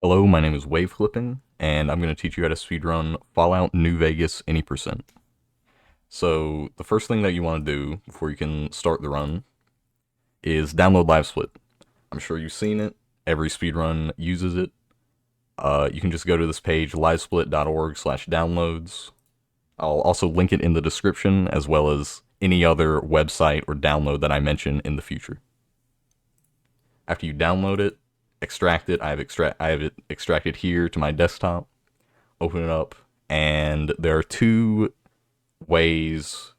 Hello, my name is Wave Flipping, and I'm going to teach you how to speedrun Fallout New Vegas any percent. So, the first thing that you want to do before you can start the run is download LiveSplit. I'm sure you've seen it, every speedrun uses it. You can just go to this page, livesplit.org/downloads. I'll also link it in the description, as well as any other website or download that I mention in the future. After you download it, extract it. I have it extracted here to my desktop. Open it up, and there are two ways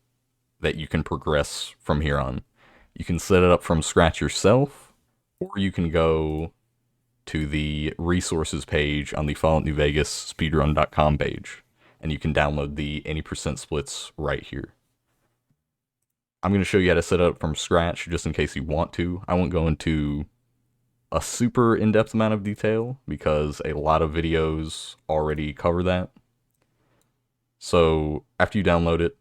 that you can progress from here on. You can set it up from scratch yourself, or you can go to the resources page on the Fallout New Vegas speedrun.com page, and you can download the any percent splits right here. I'm going to show you how to set it up from scratch just in case you want to. I won't go into a super in-depth amount of detail because a lot of videos already cover that. So after you download it,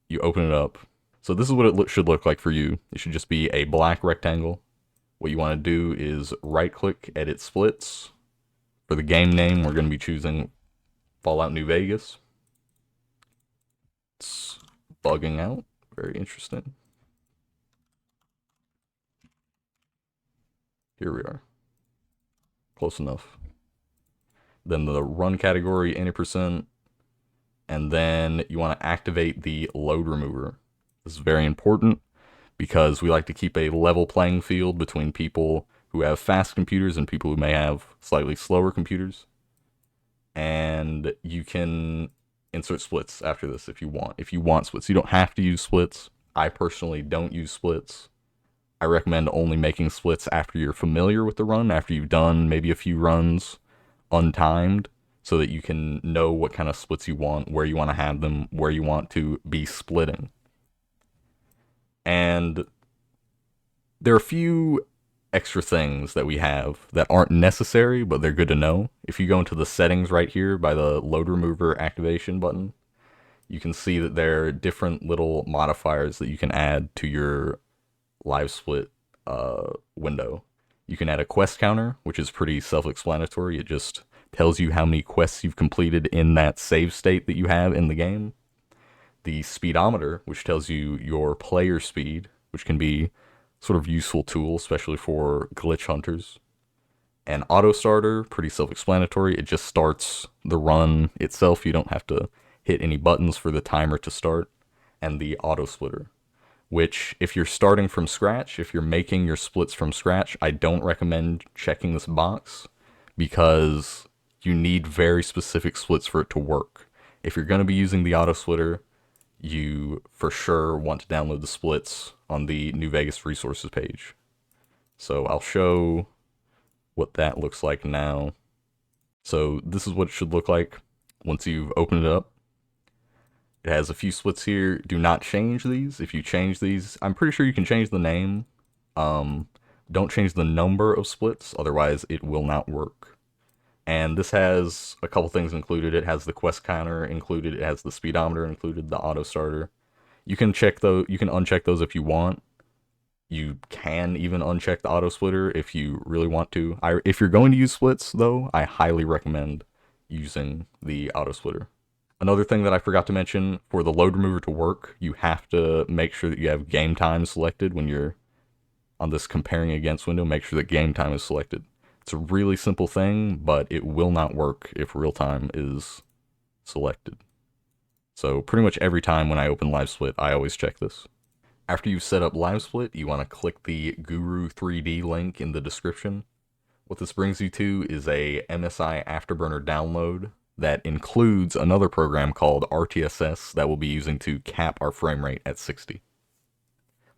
you open it up. So this is what it should look like for you. It should just be a black rectangle. What you want to do is right-click, edit splits. For the game name, we're going to be choosing Fallout New Vegas. It's bugging out. Very interesting. Here we are. Close enough. Then the run category, any percent. And then you want to activate the load remover. This is very important because we like to keep a level playing field between people who have fast computers and people who may have slightly slower computers. And you can insert splits after this if you want. If you want splits, you don't have to use splits. I personally don't use splits. I recommend only making splits after you're familiar with the run, after you've done maybe a few runs untimed, so that you can know what kind of splits you want, where you want to have them, where you want to be splitting. And there are a few extra things that we have that aren't necessary, but they're good to know. If you go into the settings right here by the load remover activation button, you can see that there are different little modifiers that you can add to your LiveSplit window. You can add a quest counter, which is pretty self-explanatory. It just tells you how many quests you've completed in that save state that you have in the game. The speedometer, which tells you your player speed, which can be sort of useful tool, especially for glitch hunters. And auto starter, pretty self-explanatory. It just starts the run itself. You don't have to hit any buttons for the timer to start. And the auto splitter, which if you're starting from scratch, if you're making your splits from scratch, I don't recommend checking this box because you need very specific splits for it to work. If you're going to be using the auto splitter, you for sure want to download the splits on the New Vegas resources page. So I'll show what that looks like now. So this is what it should look like once you've opened it up. It has a few splits here. Do not change these. If you change these, I'm pretty sure you can change the name. Don't change the number of splits, otherwise it will not work. And this has a couple things included. It has the quest counter included. It has the speedometer included, the auto starter. You can uncheck those if you want. You can even uncheck the auto splitter if you really want to. If you're going to use splits, though, I highly recommend using the auto splitter. Another thing that I forgot to mention, for the load remover to work, you have to make sure that you have game time selected when you're on this comparing against window. Make sure that game time is selected. It's a really simple thing, but it will not work if real time is selected. So pretty much every time when I open LiveSplit, I always check this. After you've set up LiveSplit, you want to click the Guru 3D link in the description. What this brings you to is a MSI Afterburner download that includes another program called RTSS that we'll be using to cap our frame rate at 60.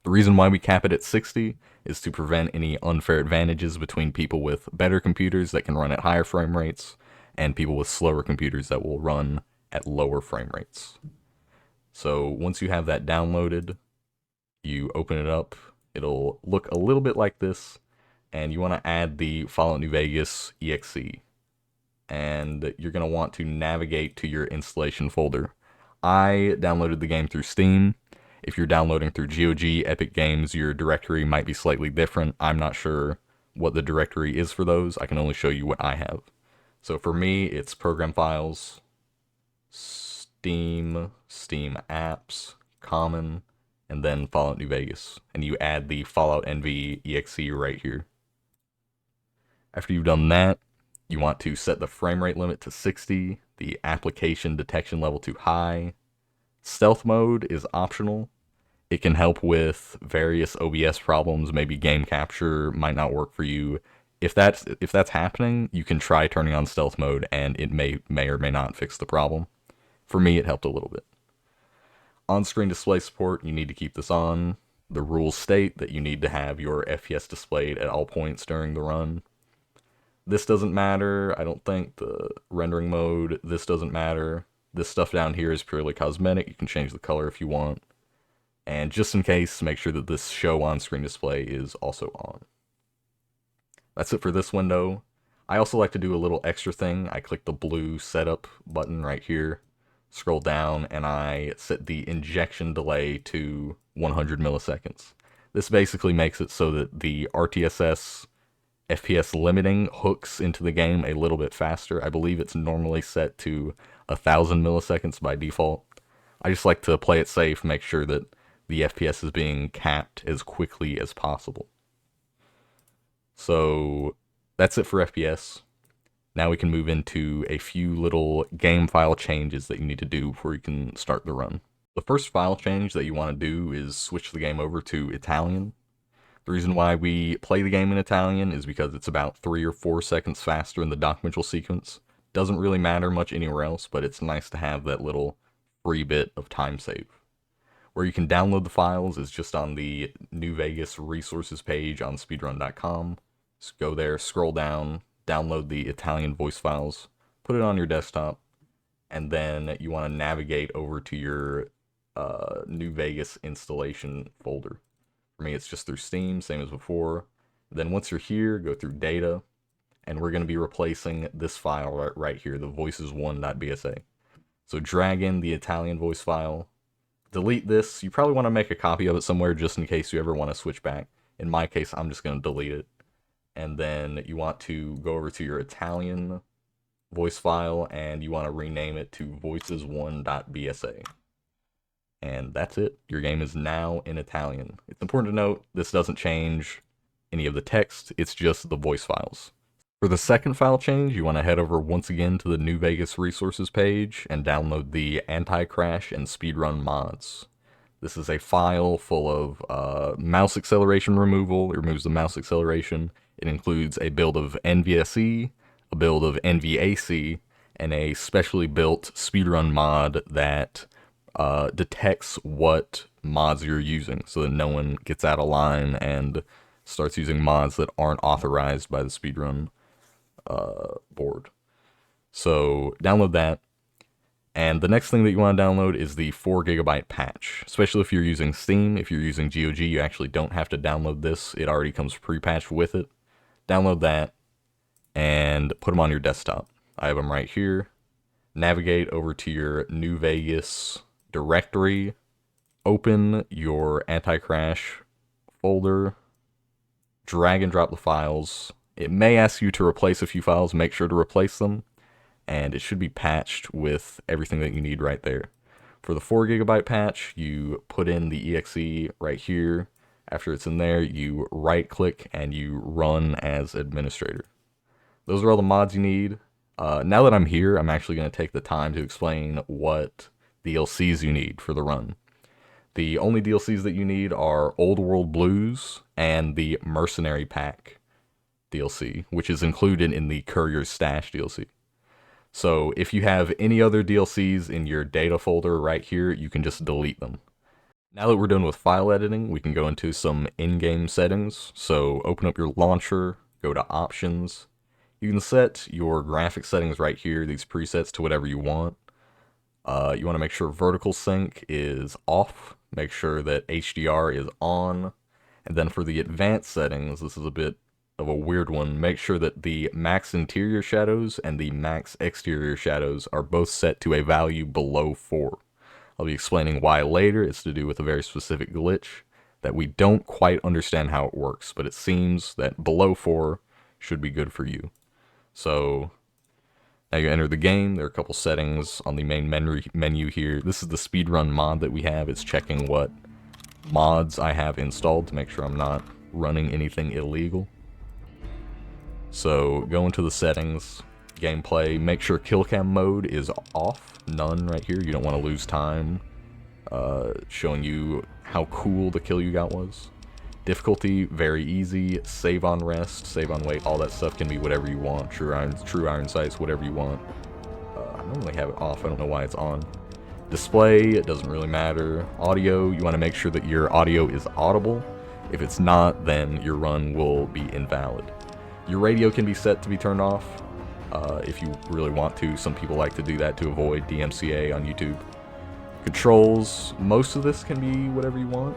The reason why we cap it at 60 is to prevent any unfair advantages between people with better computers that can run at higher frame rates and people with slower computers that will run at lower frame rates. So once you have that downloaded, you open it up, it'll look a little bit like this, and you want to add the Fallout New Vegas exe. And you're going to want to navigate to your installation folder. I downloaded the game through Steam. If you're downloading through GOG, Epic Games, your directory might be slightly different. I'm not sure what the directory is for those. I can only show you what I have. So for me, it's program files, Steam, Steam apps, common, and then Fallout New Vegas. And you add the Fallout NV exe right here. After you've done that, you want to set the frame rate limit to 60, the application detection level to high. Stealth mode is optional. It can help with various OBS problems. Maybe game capture might not work for you. If that's happening, you can try turning on stealth mode, and it may or may not fix the problem. For me, it helped a little bit. On-screen display support, you need to keep this on. The rules state that you need to have your FPS displayed at all points during the run. This doesn't matter, I don't think. The rendering mode, this doesn't matter. This stuff down here is purely cosmetic. You can change the color if you want. And just in case, make sure that this show on-screen display is also on. That's it for this window. I also like to do a little extra thing. I click the blue setup button right here, scroll down, and I set the injection delay to 100 milliseconds. This basically makes it so that the RTSS FPS limiting hooks into the game a little bit faster. I believe it's normally set to 1,000 milliseconds by default. I just like to play it safe, make sure that the FPS is being capped as quickly as possible. So that's it for FPS. Now we can move into a few little game file changes that you need to do before you can start the run. The first file change that you want to do is switch the game over to Italian. The reason why we play the game in Italian is because it's about 3 or 4 seconds faster in the documental sequence. Doesn't really matter much anywhere else, but it's nice to have that little free bit of time save. Where you can download the files is just on the New Vegas resources page on speedrun.com. Just go there, scroll down, download the Italian voice files, put it on your desktop, and then you want to navigate over to your New Vegas installation folder. For me, it's just through Steam, same as before. Then once you're here, go through Data, and we're going to be replacing this file right here, the voices1.bsa. So drag in the Italian voice file, delete this. You probably want to make a copy of it somewhere just in case you ever want to switch back. In my case, I'm just going to delete it. And then you want to go over to your Italian voice file, and you want to rename it to voices1.bsa. And that's it. Your game is now in Italian. It's important to note, this doesn't change any of the text, it's just the voice files. For the second file change, you want to head over once again to the New Vegas resources page and download the anti-crash and speedrun mods. This is a file full of mouse acceleration removal. It removes the mouse acceleration. It includes a build of NVSE, a build of NVAC, and a specially built speedrun mod that detects what mods you're using so that no one gets out of line and starts using mods that aren't authorized by the speedrun board. So download that. And the next thing that you want to download is the 4GB patch, especially if you're using Steam. If you're using GOG, you actually don't have to download this. It already comes pre-patched with it. Download that and put them on your desktop. I have them right here. Navigate over to your New Vegas directory, open your anti-crash folder, drag and drop the files. It may ask you to replace a few files, make sure to replace them, and it should be patched with everything that you need right there. For the 4GB patch, you put in the exe right here. After it's in there, you right click and you run as administrator. Those are all the mods you need. Now that I'm here, I'm actually going to take the time to explain what DLCs you need for the run. The only DLCs that you need are Old World Blues and the Mercenary Pack DLC, which is included in the Courier's Stash DLC. So if you have any other DLCs in your data folder right here, you can just delete them. Now that we're done with file editing, we can go into some in-game settings. So open up your launcher, go to Options. You can set your graphic settings right here, these presets, to whatever you want. You want to make sure vertical sync is off, make sure that HDR is on, and then for the advanced settings, this is a bit of a weird one, make sure that the max interior shadows and the max exterior shadows are both set to a value below 4. I'll be explaining why later. It's to do with a very specific glitch. that we don't quite understand how it works, but it seems that below 4 should be good for you. So now you enter the game. There are a couple settings on the main menu here. This is the Speedrun mod that we have. It's checking what mods I have installed to make sure I'm not running anything illegal. So go into the settings, gameplay, make sure kill cam mode is off, none right here. You don't want to lose time showing you how cool the kill you got was. Difficulty, very easy. Save on rest, save on wait, all that stuff can be whatever you want. True iron sights, whatever you want. I normally have it off, I don't know why it's on. Display, it doesn't really matter. Audio, you want to make sure that your audio is audible. If it's not, then your run will be invalid. Your radio can be set to be turned off if you really want to. Some people like to do that to avoid DMCA on YouTube. Controls, most of this can be whatever you want.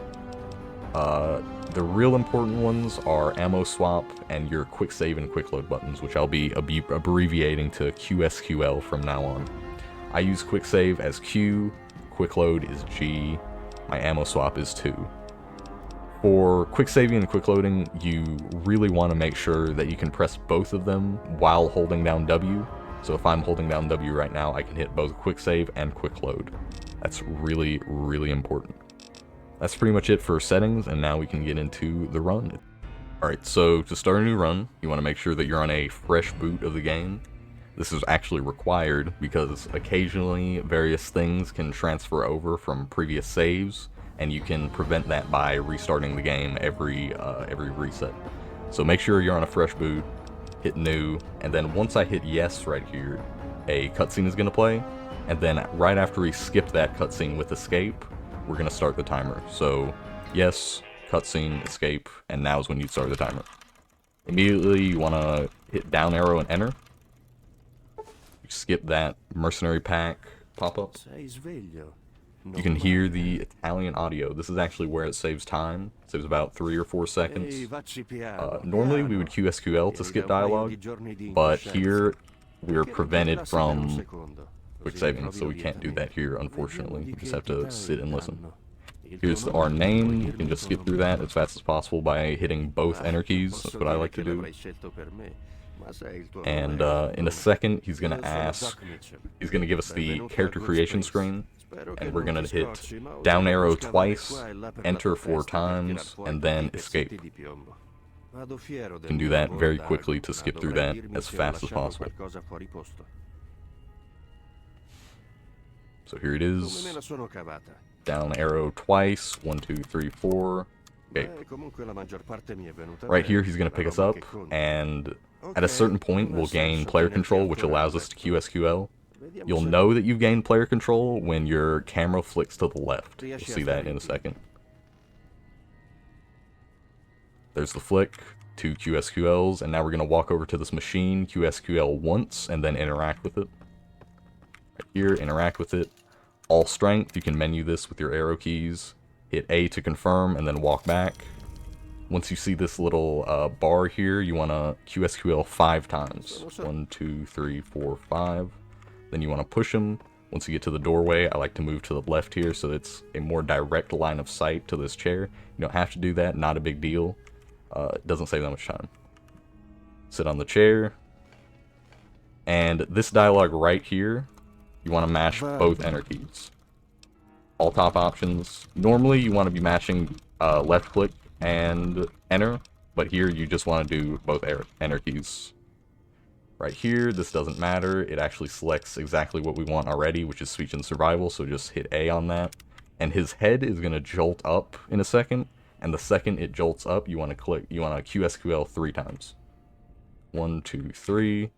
The real important ones are ammo swap and your quick save and quick load buttons, which I'll be abbreviating to QSQL from now on. I use quick save as Q, quick load is G, my ammo swap is 2. For quick saving and quick loading, you really want to make sure that you can press both of them while holding down W. So if I'm holding down W right now, I can hit both quick save and quick load. That's really, really important. That's pretty much it for settings, and now we can get into the run. Alright, so to start a new run, you want to make sure that you're on a fresh boot of the game. This is actually required because occasionally various things can transfer over from previous saves, and you can prevent that by restarting the game every reset. So make sure you're on a fresh boot, hit new, and then once I hit yes right here, a cutscene is going to play, and then right after we skip that cutscene with escape, we're going to start the timer. So yes, cutscene, escape, and now is when you start the timer. Immediately you want to hit down arrow and enter. You skip that mercenary pack pop-up. You can hear the Italian audio. This is actually where it saves time. It saves about 3 or 4 seconds. Normally we would QSQL to skip dialogue, but here we're prevented from quick saving, so we can't do that here, unfortunately. You just have to sit and listen. Here's our name. You can just skip through that as fast as possible by hitting both enter keys. That's what I like to do. And in a second, he's going to give us the character creation screen, and we're going to hit down arrow twice, enter 4 times, and then escape. You can do that very quickly to skip through that as fast as possible. So here it is. Down arrow twice. 1, 2, 3, 4. Okay. Right here, he's going to pick us up, and at a certain point, we'll gain player control, which allows us to QSQL. You'll know that you've gained player control when your camera flicks to the left. You'll see that in a second. There's the flick, 2 QSQLs, and now we're going to walk over to this machine, QSQL once, and then interact with it. Right here, interact with it. All strength, you can menu this with your arrow keys. Hit A to confirm, and then walk back. Once you see this little bar here, you want to QSQL 5 times. 1, 2, 3, 4, 5. Then you want to push them. Once you get to the doorway, I like to move to the left here so it's a more direct line of sight to this chair. You don't have to do that, not a big deal. It doesn't save that much time. Sit on the chair. And this dialogue right here, you want to mash both enter keys. All top options. Normally you want to be mashing left click and enter, but here you just want to do both enter keys. Right here, this doesn't matter. It actually selects exactly what we want already, which is speech and survival, so just hit A on that. And his head is going to jolt up in a second, and the second it jolts up, you want to QSQL 3 times. 1, 2, 3.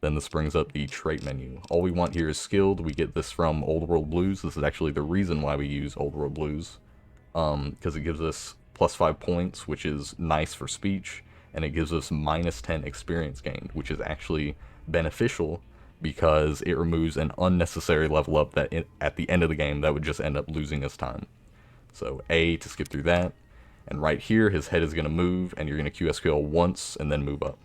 Then this brings up the trait menu. All we want here is skilled. We get this from Old World Blues. This is actually the reason why we use Old World Blues, because it gives us +5 points, which is nice for speech, and it gives us -10 experience gained, which is actually beneficial because it removes an unnecessary level up that at the end of the game that would just end up losing us time. So A to skip through that, and right here his head is going to move, and you're going to QSQL once and then move up.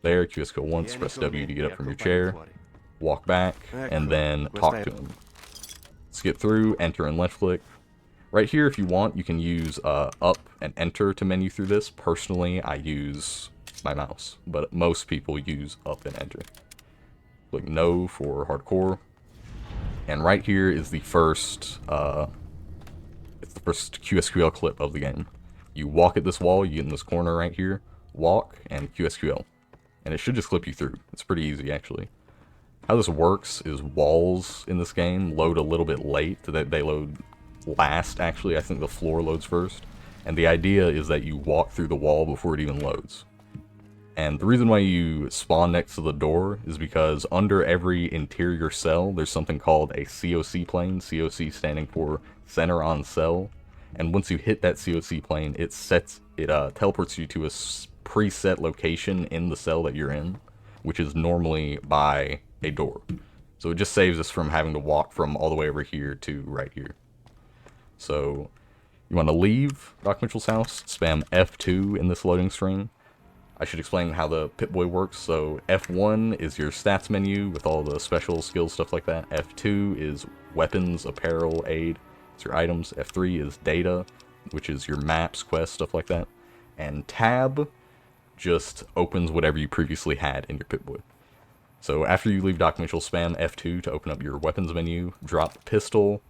There, QSQL once, press W to get up from your chair, walk back, and then talk to him. Skip through, enter and left click. Right here, if you want, you can use up and enter to menu through this. Personally, I use my mouse, but most people use up and enter. Click no for hardcore. And right here is the first, it's the first QSQL clip of the game. You walk at this wall, you get in this corner right here, walk, and QSQL. And it should just clip you through. It's pretty easy, actually. How this works is walls in this game load a little bit late. They load last, actually. I think the floor loads first. And the idea is that you walk through the wall before it even loads. And the reason why you spawn next to the door is because under every interior cell, there's something called a COC plane, COC standing for center on cell. And once you hit that COC plane, it teleports you to a preset location in the cell that you're in, which is normally by a door. So it just saves us from having to walk from all the way over here to right here. So you want to leave Doc Mitchell's house, spam F2 in this loading screen. I should explain how the Pip-Boy works. So F1 is your stats menu with all the special skills, stuff like that. F2 is weapons, apparel, aid. It's your items. F3 is data, which is your maps, quests, stuff like that. And tab just opens whatever you previously had in your Pip-Boy. So after you leave Doc Mitchell, spam F2 to open up your weapons menu, drop the pistol,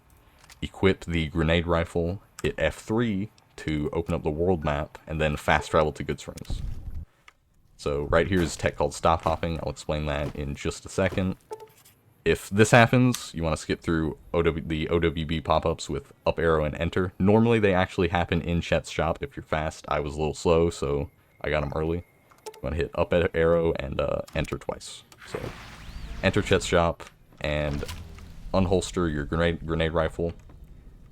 equip the grenade rifle, hit F3 to open up the world map, and then fast travel to Goodsprings. So right here is a tech called stop hopping. I'll explain that in just a second. If this happens, you want to skip through the OWB pop-ups with up arrow and enter. Normally they actually happen in Chet's shop if you're fast. I was a little slow, so I got them early. You want to hit up arrow and enter twice. So enter Chet's shop and unholster your grenade rifle.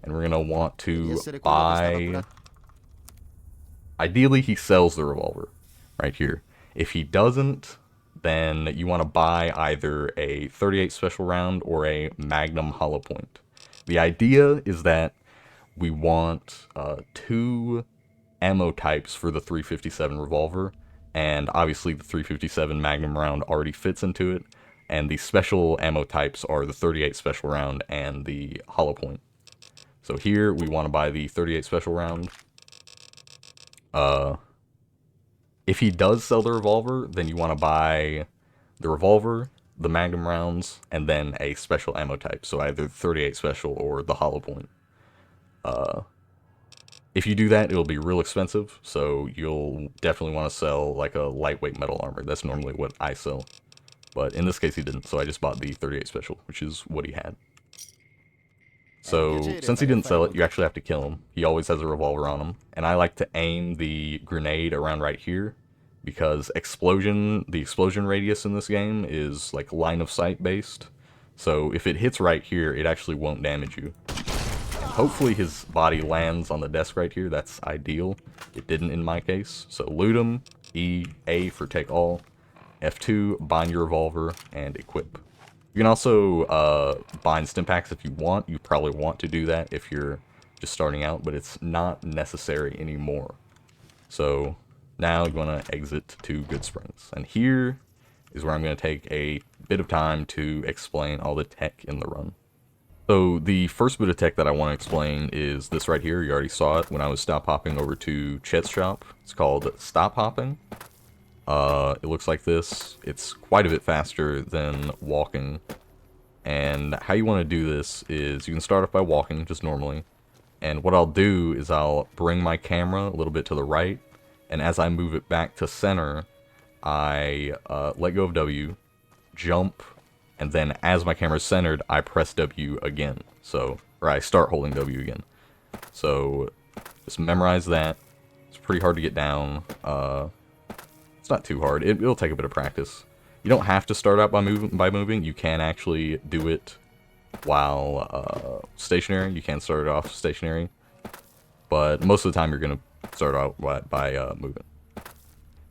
And we're going to want to buy... Ideally, he sells the revolver right here. If he doesn't, then you want to buy either a 38 special round or a Magnum hollow point. The idea is that we want 2 ammo types for the 357 revolver, and obviously the 357 Magnum round already fits into it, and the special ammo types are the 38 special round and the hollow point. So here we want to buy the 38 special round. If he does sell the revolver, then you want to buy the revolver, the Magnum rounds, and then a special ammo type. So either 38 special or the hollow point. If you do that, it'll be real expensive. So you'll definitely want to sell like a lightweight metal armor. That's normally what I sell. But in this case, he didn't. So I just bought the 38 special, which is what he had. So since he didn't sell it, you actually have to kill him. He always has a revolver on him. And I like to aim the grenade around right here, because the explosion radius in this game is like line of sight based. So if it hits right here, it actually won't damage you. And hopefully his body lands on the desk right here. That's ideal. It didn't in my case. So loot him, A for take all, F2, bind your revolver, and equip. You can also bind stim packs if you want. You probably want to do that if you're just starting out, but it's not necessary anymore. So now you want to exit to Goodsprings. And here is where I'm going to take a bit of time to explain all the tech in the run. So the first bit of tech that I want to explain is this right here. You already saw it when I was stop hopping over to Chet's shop. It's called stop hopping. It looks like this. It's quite a bit faster than walking. And how you want to do this is you can start off by walking just normally. And what I'll do is I'll bring my camera a little bit to the right. And as I move it back to center, I let go of W, jump, and then as my camera is centered, I press W again. So, or I start holding W again. So just memorize that. It's pretty hard to get down. It's not too hard. It'll take a bit of practice. You don't have to start out by moving. You can actually do it while stationary. You can start it off stationary. But most of the time you're going to start out by moving.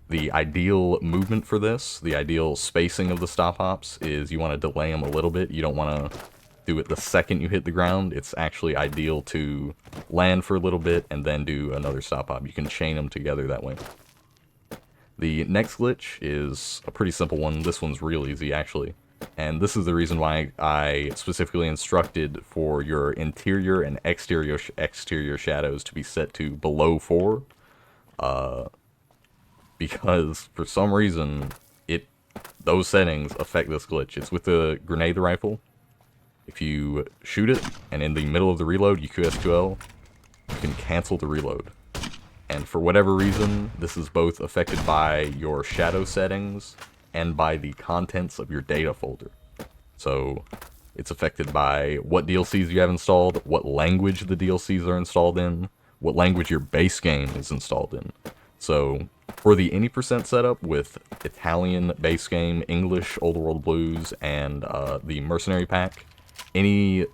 The ideal movement for this, the ideal spacing of the stop hops, is you want to delay them a little bit. You don't want to do it the second you hit the ground. It's actually ideal to land for a little bit and then do another stop hop. You can chain them together that way. The next glitch is a pretty simple one. This one's real easy, actually. And this is the reason why I specifically instructed for your interior and exterior shadows to be set to below 4, because for some reason those settings affect this glitch. It's with the grenade rifle. If you shoot it and in the middle of the reload you QSQL, you can cancel the reload. And for whatever reason, this is both affected by your shadow settings and by the contents of your data folder. So it's affected by what DLCs you have installed, what language the DLCs are installed in, what language your base game is installed in. So for the any percent setup with Italian base game, English Old World Blues, and the Mercenary Pack, any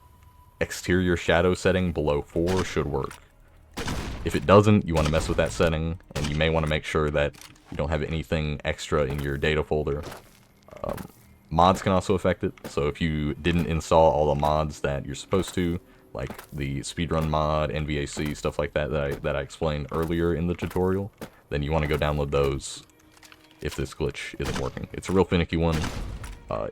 exterior shadow setting below 4 should work. If it doesn't, you want to mess with that setting, and you may want to make sure that you don't have anything extra in your data folder. Mods can also affect it, so if you didn't install all the mods that you're supposed to, like the Speedrun mod, NVAC, stuff like that that I explained earlier in the tutorial, then you want to go download those if this glitch isn't working. It's a real finicky one.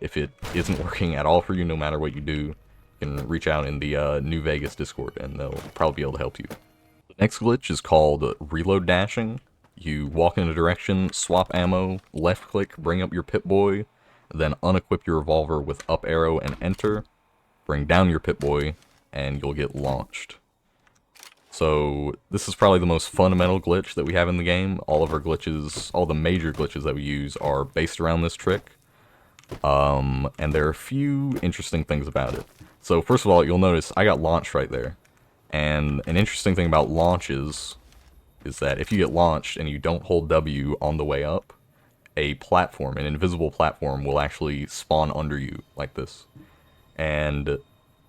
If it isn't working at all for you, no matter what you do, you can reach out in the New Vegas Discord, and they'll probably be able to help you. The next glitch is called Reload Dashing. You walk in a direction, swap ammo, left-click, bring up your Pip-Boy, then unequip your revolver with up arrow and enter, bring down your Pip-Boy, and you'll get launched. So this is probably the most fundamental glitch that we have in the game. All of our glitches, all the major glitches that we use are based around this trick. And there are a few interesting things about it. So first of all, you'll notice I got launched right there. And an interesting thing about launches is that if you get launched and you don't hold W on the way up, a platform, an invisible platform, will actually spawn under you like this. And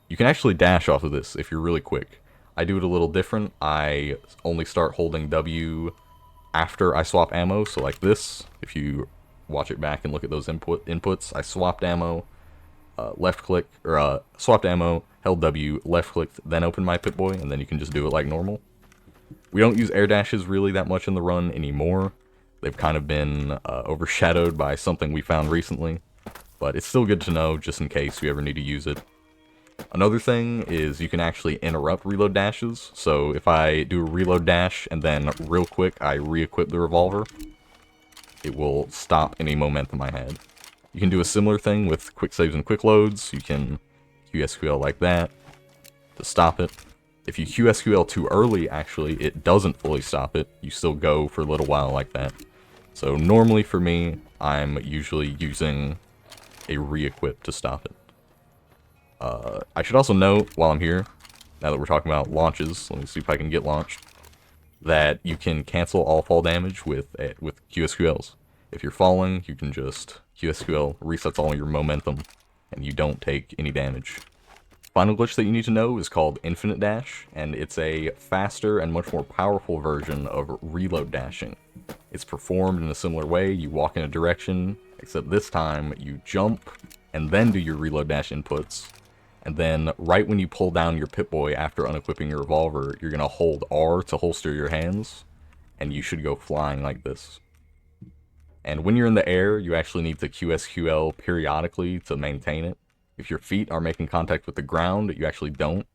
you can actually dash off of this if you're really quick. I do it a little different. I only start holding W after I swap ammo, so like this. If you watch it back and look at those inputs, I swapped ammo, left click, or swapped ammo, held W, left clicked, then opened my Pip-Boy, and then you can just do it like normal. We don't use air dashes really that much in the run anymore. They've kind of been overshadowed by something we found recently, but it's still good to know just in case you ever need to use it. Another thing is you can actually interrupt reload dashes, so if I do a reload dash and then real quick I re-equip the revolver, it will stop any momentum I had. You can do a similar thing with quick saves and quick loads. You can QSQL like that to stop it. If you QSQL too early, actually, it doesn't fully stop it. You still go for a little while like that. So normally for me, I'm usually using a re-equip to stop it. I should also note, while I'm here, now that we're talking about launches, let me see if I can get launched, that you can cancel all fall damage with QSQLs. If you're falling, you can just QSQL, resets all your momentum, and you don't take any damage. Final glitch that you need to know is called Infinite Dash, and it's a faster and much more powerful version of reload dashing. It's performed in a similar way. You walk in a direction, except this time you jump and then do your reload dash inputs, and then right when you pull down your Pip-Boy after unequipping your revolver, you're going to hold R to holster your hands, and you should go flying like this. And when you're in the air, you actually need to QSQL periodically to maintain it. If your feet are making contact with the ground, you actually don't,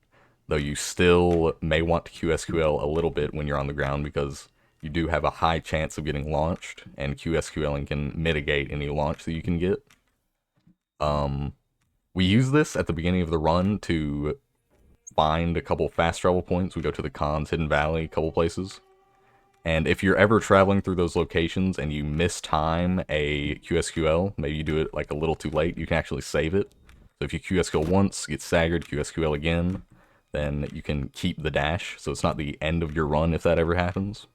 though you still may want to QSQL a little bit when you're on the ground because you do have a high chance of getting launched, and QSQLing can mitigate any launch that you can get. We use this at the beginning of the run to find a couple fast travel points. We go to the Khan's Hidden Valley, a couple places. And if you're ever traveling through those locations and you mistime a QSQL, maybe you do it like a little too late, you can actually save it. So if you QSQL once, get staggered, QSQL again, then you can keep the dash, so it's not the end of your run if that ever happens.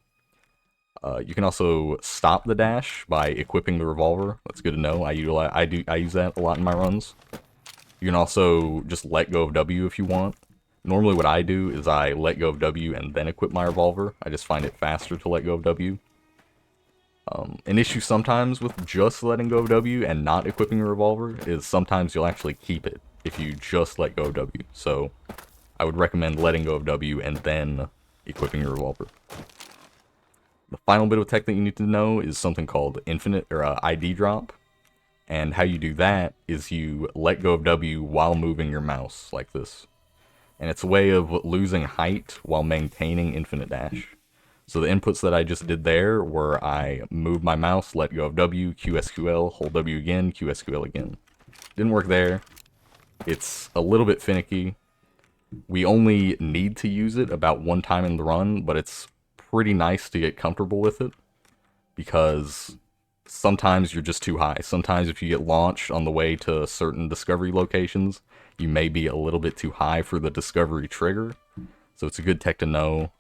You can also stop the dash by equipping the revolver. That's good to know. I use that a lot in my runs. You can also just let go of W if you want. Normally what I do is I let go of W and then equip my revolver. I just find it faster to let go of W. An issue sometimes with just letting go of W and not equipping a revolver is sometimes you'll actually keep it if you just let go of W. So I would recommend letting go of W and then equipping your revolver. The final bit of tech that you need to know is something called infinite or ID drop. And how you do that is you let go of W while moving your mouse, like this. And it's a way of losing height while maintaining infinite dash. So the inputs that I just did there were I moved my mouse, let go of W, QSQL, hold W again, QSQL again. Didn't work there. It's a little bit finicky. We only need to use it about one time in the run, but it's pretty nice to get comfortable with it, because sometimes you're just too high. Sometimes if you get launched on the way to certain discovery locations, you may be a little bit too high for the discovery trigger. So it's a good tech to know,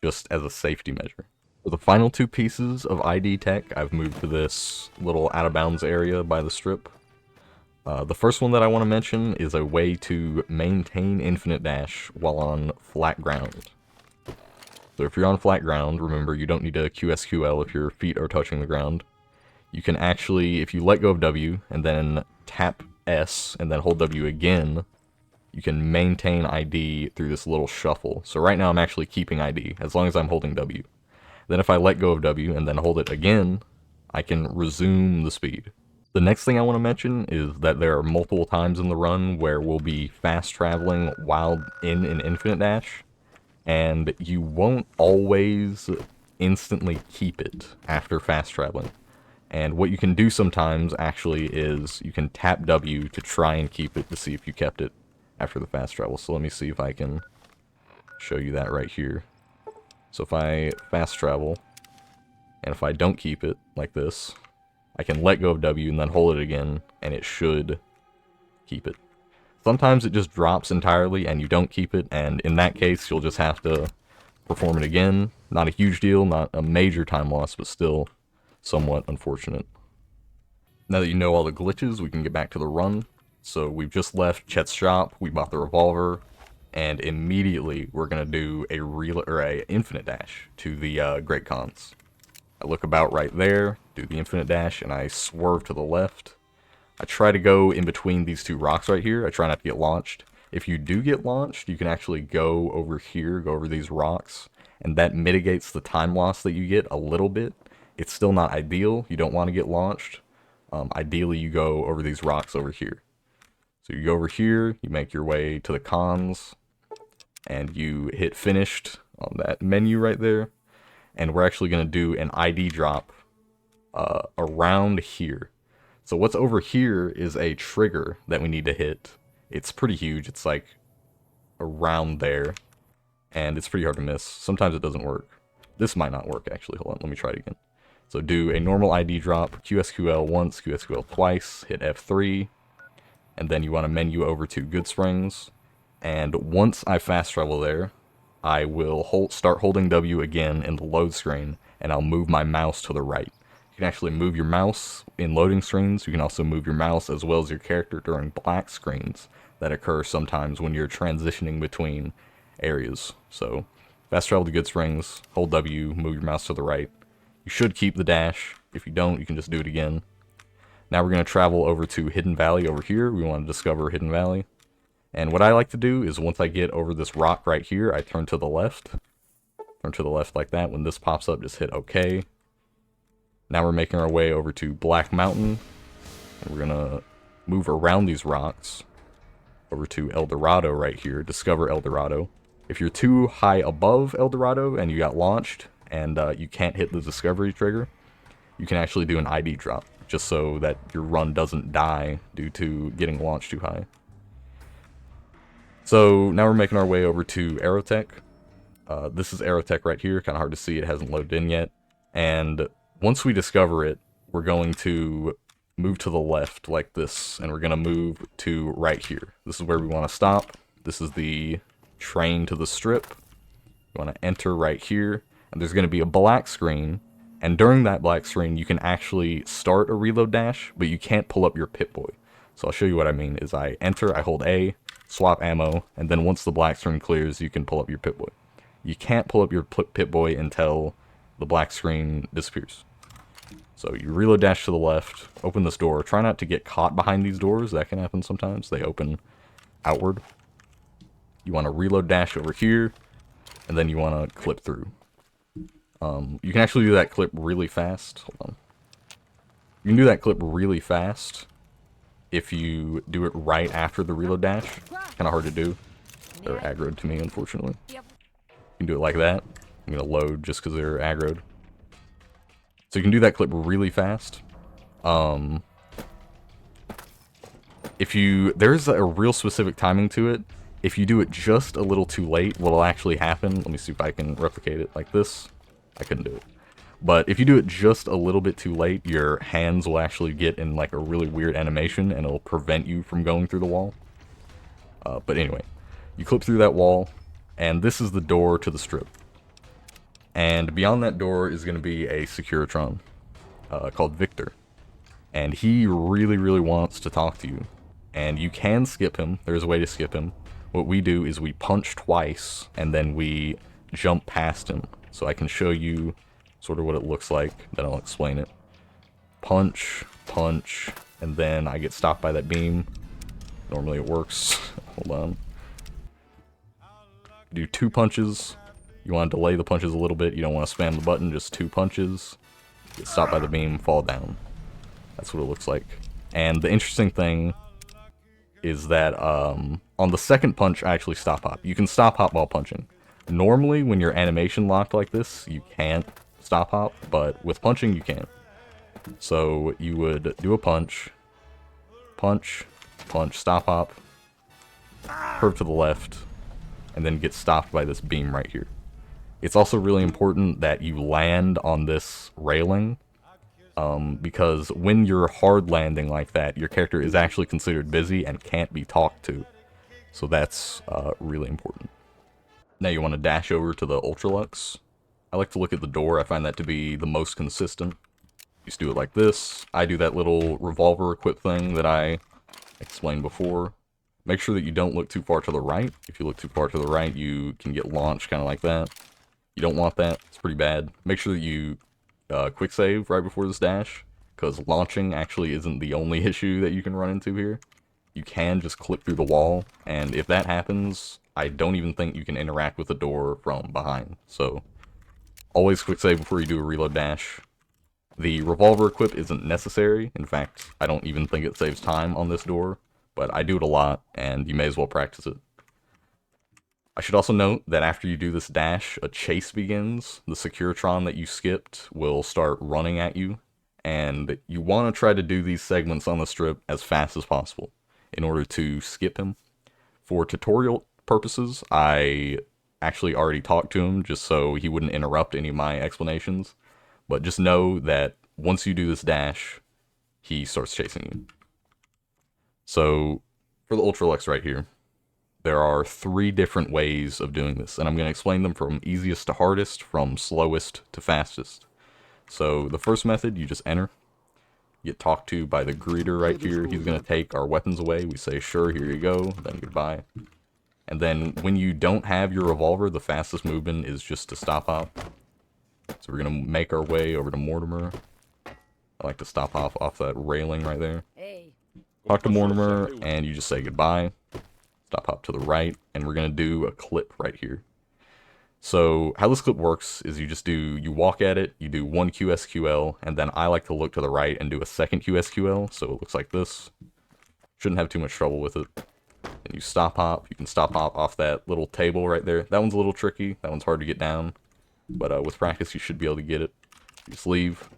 just as a safety measure. For the final two pieces of ID tech, I've moved to this little out of bounds area by the strip. The first one that I want to mention is a way to maintain infinite dash while on flat ground. So if you're on flat ground, remember you don't need to QSQL if your feet are touching the ground. You can actually, if you let go of W and then tap S and then hold W again, you can maintain ID through this little shuffle. So right now I'm actually keeping ID as long as I'm holding W. Then if I let go of W and then hold it again, I can resume the speed. The next thing I want to mention is that there are multiple times in the run where we'll be fast traveling while in an infinite dash, and you won't always instantly keep it after fast traveling. And what you can do sometimes actually is you can tap W to try and keep it to see if you kept it after the fast travel. So let me see if I can show you that right here. So if I fast travel, and if I don't keep it like this, I can let go of W and then hold it again, and it should keep it. Sometimes it just drops entirely and you don't keep it, and in that case you'll just have to perform it again. Not a huge deal, not a major time loss, but still somewhat unfortunate. Now that you know all the glitches, we can get back to the run. So we've just left Chet's shop, we bought the revolver, and immediately we're gonna do a infinite dash to the Great Khans. I look about right there, do the infinite dash, and I swerve to the left. I try to go in between these two rocks right here. I try not to get launched. If you do get launched, you can actually go over here, go over these rocks, and that mitigates the time loss that you get a little bit. It's still not ideal. You don't want to get launched. Ideally, you go over these rocks over here. So you go over here, you make your way to the cons, and you hit finished on that menu right there. And we're actually going to do an ID drop around here. So what's over here is a trigger that we need to hit. It's pretty huge. It's like around there. And it's pretty hard to miss. Sometimes it doesn't work. This might not work, actually. Hold on, let me try it again. So do a normal ID drop, QSQL once, QSQL twice, hit F3, and then you want to menu over to Good Springs. And once I fast travel there, I will start holding W again in the load screen, and I'll move my mouse to the right. You can actually move your mouse in loading screens. You can also move your mouse as well as your character during black screens that occur sometimes when you're transitioning between areas. So fast travel to Good Springs, hold W, move your mouse to the right. You should keep the dash. If you don't, you can just do it again. Now we're going to travel over to Hidden Valley over here. We want to discover Hidden Valley. And what I like to do is once I get over this rock right here, I turn to the left. Turn to the left like that. When this pops up, just hit OK. Now we're making our way over to Black Mountain. And we're going to move around these rocks over to El Dorado right here. Discover El Dorado. If you're too high above El Dorado and you got launched and you can't hit the discovery trigger, you can actually do an ID drop, just so that your run doesn't die due to getting launched too high. So now we're making our way over to Aerotech. This is Aerotech right here. Kind of hard to see. It hasn't loaded in yet. And once we discover it, we're going to move to the left like this. And we're going to move to right here. This is where we want to stop. This is the train to the strip. You want to enter right here. And there's going to be a black screen. And during that black screen, you can actually start a reload dash, but you can't pull up your Pip-Boy. So I'll show you what I mean. Is I enter, I hold A, swap ammo, and then once the black screen clears, you can pull up your Pip-Boy. You can't pull up your Pip-Boy until the black screen disappears. So you reload dash to the left, open this door. Try not to get caught behind these doors. That can happen sometimes. They open outward. You want to reload dash over here, and then you want to clip through. You can actually do that clip really fast. Hold on. You can do that clip really fast if you do it right after the reload dash. Kind of hard to do. They're aggroed to me, unfortunately. You can do it like that. I'm going to load just because they're aggroed. So you can do that clip really fast. There's a real specific timing to it. If you do it just a little too late, what'll actually happen, let me see if I can replicate it like this. I couldn't do it. But if you do it just a little bit too late, your hands will actually get in like a really weird animation and it'll prevent you from going through the wall. But anyway, you clip through that wall, and this is the door to the strip. And beyond that door is going to be a Securitron called Victor. And he really, really wants to talk to you. And you can skip him. There's a way to skip him. What we do is we punch twice, and then we jump past him. So I can show you sort of what it looks like, then I'll explain it. Punch, punch, and then I get stopped by that beam. Normally it works. Hold on. Do 2 punches. You want to delay the punches a little bit. You don't want to spam the button, just 2 punches. Get stopped by the beam, fall down. That's what it looks like. And the interesting thing is that on the second punch, I actually stop hop. You can stop hop while punching. Normally, when you're animation locked like this, you can't stop hop, but with punching, you can. So you would do a punch, punch, punch, stop hop, curve to the left, and then get stopped by this beam right here. It's also really important that you land on this railing, because when you're hard landing like that, your character is actually considered busy and can't be talked to. So that's really important. Now you want to dash over to the Ultra-Luxe. I like to look at the door. I find that to be the most consistent. You just do it like this. I do that little revolver equip thing that I explained before. Make sure that you don't look too far to the right. If you look too far to the right, you can get launched kind of like that. You don't want that. It's pretty bad. Make sure that you quick save right before this dash, because launching actually isn't the only issue that you can run into here. You can just clip through the wall, and if that happens, I don't even think you can interact with the door from behind. So always quick save before you do a reload dash. The revolver equip isn't necessary. In fact, I don't even think it saves time on this door, but I do it a lot, and you may as well practice it. I should also note that after you do this dash, a chase begins. The Securitron that you skipped will start running at you, and you want to try to do these segments on the strip as fast as possible in order to skip him. For tutorial purposes, I actually already talked to him just so he wouldn't interrupt any of my explanations, but just know that once you do this dash, he starts chasing you. So, for the Ultra-Luxe right here, there are 3 different ways of doing this, and I'm going to explain them from easiest to hardest, from slowest to fastest. So the first method, you just enter. You get talked to by the greeter right here. He's going to take our weapons away. We say, sure, here you go, then goodbye. And then when you don't have your revolver, the fastest movement is just to stop hop. So we're going to make our way over to Mortimer. I like to stop hop off that railing right there. Talk to Mortimer, and you just say goodbye. Stop hop to the right, and we're going to do a clip right here. So how this clip works is you walk at it, you do 1 QSQL, and then I like to look to the right and do a second QSQL, so it looks like this. Shouldn't have too much trouble with it. Then you stop hop. You can stop hop off that little table right there. That one's a little tricky. That one's hard to get down, but with practice you should be able to get it. You just leave.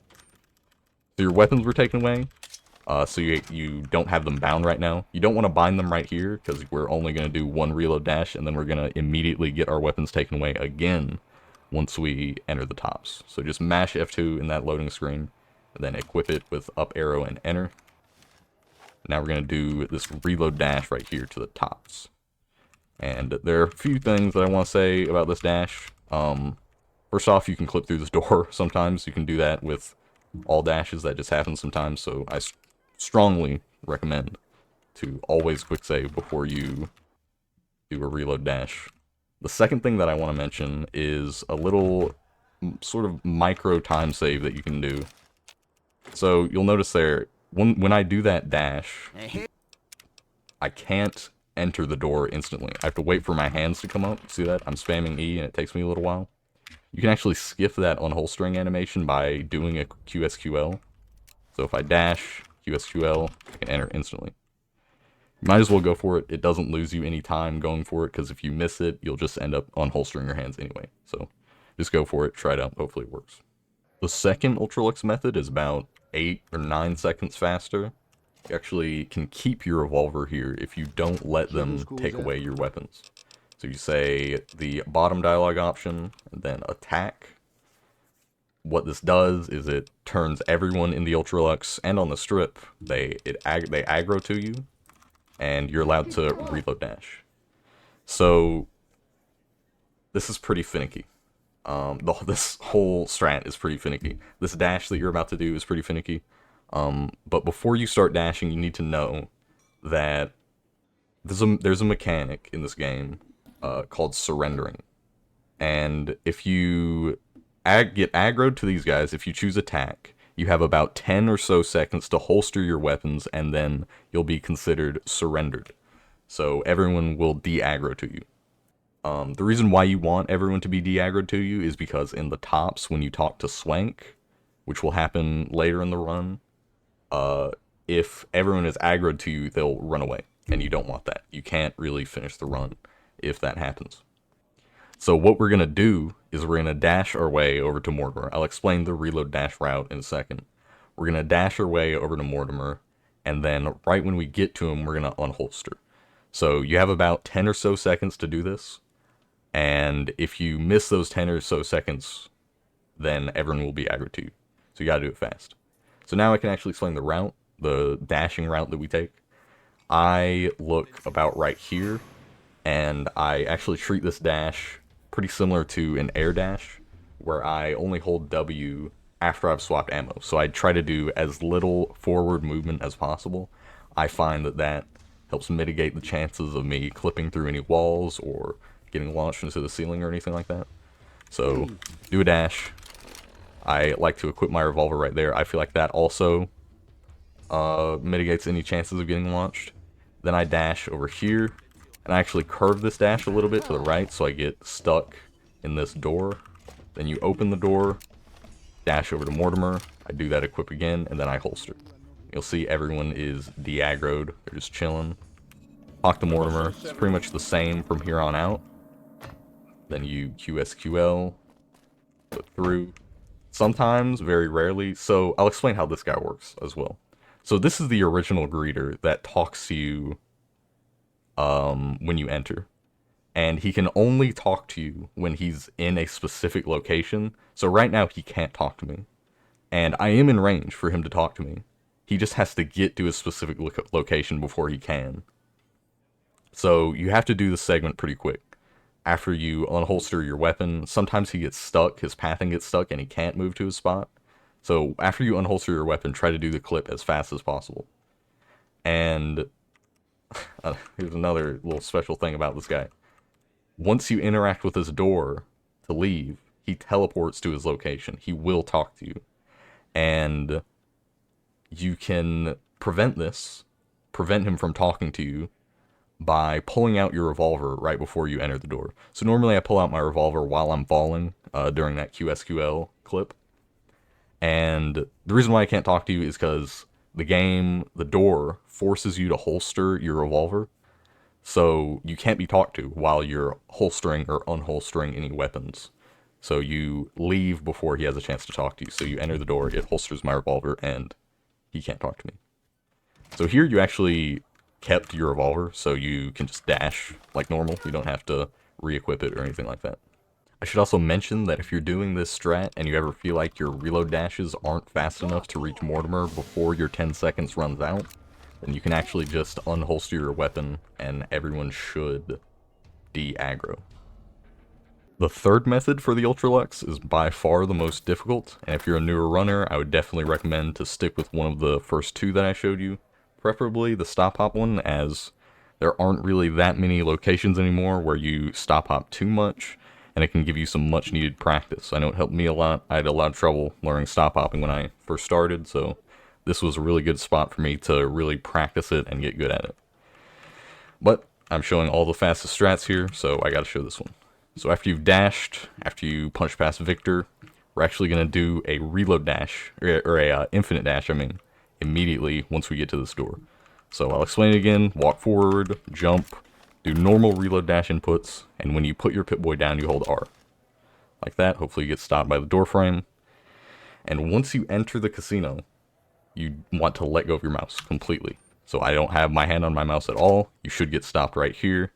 So your weapons were taken away. So you don't have them bound right now. You don't want to bind them right here, because we're only going to do 1 reload dash, and then we're going to immediately get our weapons taken away again once we enter the tops. So just mash F2 in that loading screen, and then equip it with up arrow and enter. Now we're going to do this reload dash right here to the tops. And there are a few things that I want to say about this dash. First off, you can clip through this door sometimes. You can do that with all dashes. That just happens sometimes, so I strongly recommend to always quick save before you do a reload dash. The second thing that I want to mention is a little sort of micro time save that you can do. So you'll notice there, when I do that dash, I can't enter the door instantly. I have to wait for my hands to come up. See that? I'm spamming E and it takes me a little while. You can actually skip that unholstering animation by doing a QSQL. So if I dash, QSQL, I can enter instantly. You might as well go for it. It doesn't lose you any time going for it, because if you miss it, you'll just end up unholstering your hands anyway. So just go for it, try it out, hopefully it works. The second Ultra-Luxe method is about 8 or 9 seconds faster. You actually can keep your revolver here if you don't let them take away your weapons. So you say the bottom dialog option, and then attack. What this does is it turns everyone in the Ultra-Luxe and on the strip, they aggro to you, and you're allowed to reload dash. So this is pretty finicky. This whole strat is pretty finicky. This dash that you're about to do is pretty finicky. But before you start dashing, you need to know that there's a mechanic in this game called surrendering. And if you get aggroed to these guys, if you choose attack, you have about 10 or so seconds to holster your weapons, and then you'll be considered surrendered. So everyone will de-aggro to you. The reason why you want everyone to be de-aggroed to you is because in the tops, when you talk to Swank, which will happen later in the run, if everyone is aggroed to you, they'll run away, and you don't want that. You can't really finish the run if that happens. So what we're going to do is we're going to dash our way over to Mortimer. I'll explain the reload dash route in a second. We're going to dash our way over to Mortimer, and then right when we get to him, we're going to unholster. So you have about 10 or so seconds to do this, and if you miss those 10 or so seconds, then everyone will be aggroed to you. So you gotta do it fast. So now I can actually explain the route, the dashing route that we take. I look about right here, and I actually treat this dash pretty similar to an air dash, where I only hold W after I've swapped ammo. So I try to do as little forward movement as possible. I find that that helps mitigate the chances of me clipping through any walls or getting launched into the ceiling or anything like that. So do a dash. I like to equip my revolver right there. I feel like that also mitigates any chances of getting launched. Then I dash over here, and I actually curve this dash a little bit to the right so I get stuck in this door. Then you open the door, dash over to Mortimer, I do that equip again, and then I holster. You'll see everyone is de-aggroed, they're just chilling. Talk to Mortimer, it's pretty much the same from here on out. Then you QSQL, put through. Sometimes, very rarely, so I'll explain how this guy works as well. So this is the original greeter that talks to you when you enter. And he can only talk to you when he's in a specific location. So right now he can't talk to me. And I am in range for him to talk to me. He just has to get to a specific location before he can. So you have to do this segment pretty quick. After you unholster your weapon, sometimes he gets stuck, his pathing gets stuck, and he can't move to his spot. So after you unholster your weapon, try to do the clip as fast as possible. And here's another little special thing about this guy. Once you interact with his door to leave, he teleports to his location. He will talk to you. And you can prevent him from talking to you by pulling out your revolver right before you enter the door. So normally I pull out my revolver while I'm falling during that QSQL clip. And the reason why I can't talk to you is because the door forces you to holster your revolver. So you can't be talked to while you're holstering or unholstering any weapons. So you leave before he has a chance to talk to you. So you enter the door, it holsters my revolver, and he can't talk to me. So here you actually kept your revolver, so you can just dash like normal. You don't have to re-equip it or anything like that. I should also mention that if you're doing this strat and you ever feel like your reload dashes aren't fast enough to reach Mortimer before your 10 seconds runs out, then you can actually just unholster your weapon and everyone should de-aggro. The third method for the Ultra-Luxe is by far the most difficult, and if you're a newer runner, I would definitely recommend to stick with one of the first two that I showed you. Preferably the stop hop one, as there aren't really that many locations anymore where you stop hop too much, and it can give you some much needed practice. I know it helped me a lot. I had a lot of trouble learning stop hopping when I first started, so this was a really good spot for me to really practice it and get good at it. But I'm showing all the fastest strats here, so I gotta show this one. So after you've dashed, after you punch past Victor, we're actually going to do a reload dash, or a infinite dash, I mean, immediately once we get to this door. So I'll explain it again. Walk forward, jump, do normal reload dash inputs, and when you put your Pip-Boy down, you hold R. Like that. Hopefully you get stopped by the door frame. And once you enter the casino, you want to let go of your mouse completely. So I don't have my hand on my mouse at all. You should get stopped right here.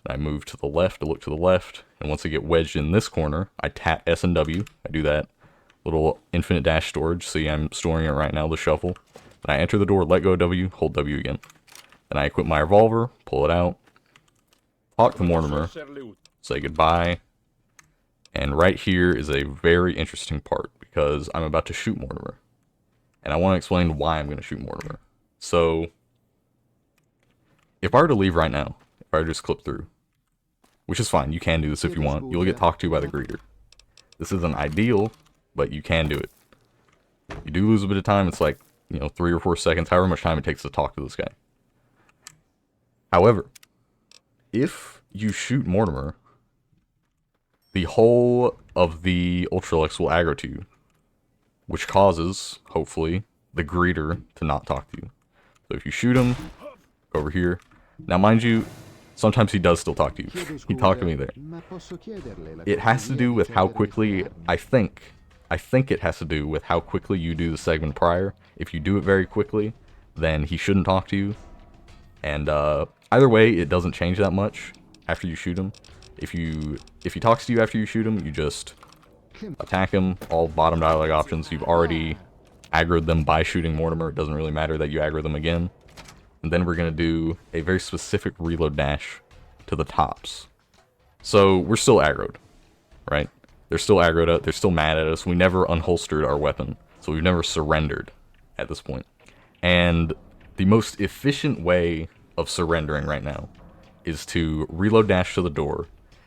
I move to the left to look to the left, and once I get wedged in this corner, I tap S and W. I do that little infinite dash storage. See, I'm storing it right now, the shuffle. Then I enter the door, let go of W, hold W again. Then I equip my revolver, pull it out, talk to Mortimer, say goodbye, and right here is a very interesting part, because I'm about to shoot Mortimer. And I want to explain why I'm going to shoot Mortimer. So, if I were to leave right now, if I were to just clip through, which is fine, you can do this if you want. You'll get talked to by the greeter. This isn't ideal, but you can do it. You do lose a bit of time. It's like, 3 or 4 seconds, however much time it takes to talk to this guy. However, if you shoot Mortimer, the whole of the Ultra-Luxe will aggro to you, which causes, hopefully, the greeter to not talk to you. So if you shoot him, go over here. Now, mind you, sometimes he does still talk to you. He talked to me there. It has to do with how quickly, I think it has to do with how quickly you do the segment prior. If you do it very quickly, then he shouldn't talk to you. And either way, it doesn't change that much after you shoot him. If he talks to you after you shoot him, you just attack him. All bottom dialogue options. You've already aggroed them by shooting Mortimer. It doesn't really matter that you aggro them again. And then we're going to do a very specific reload dash to the tops. So we're still aggroed, right? They're still aggroed up. They're still mad at us. We never unholstered our weapon. So we've never surrendered at this point. And the most efficient way of surrendering right now is to reload dash to the door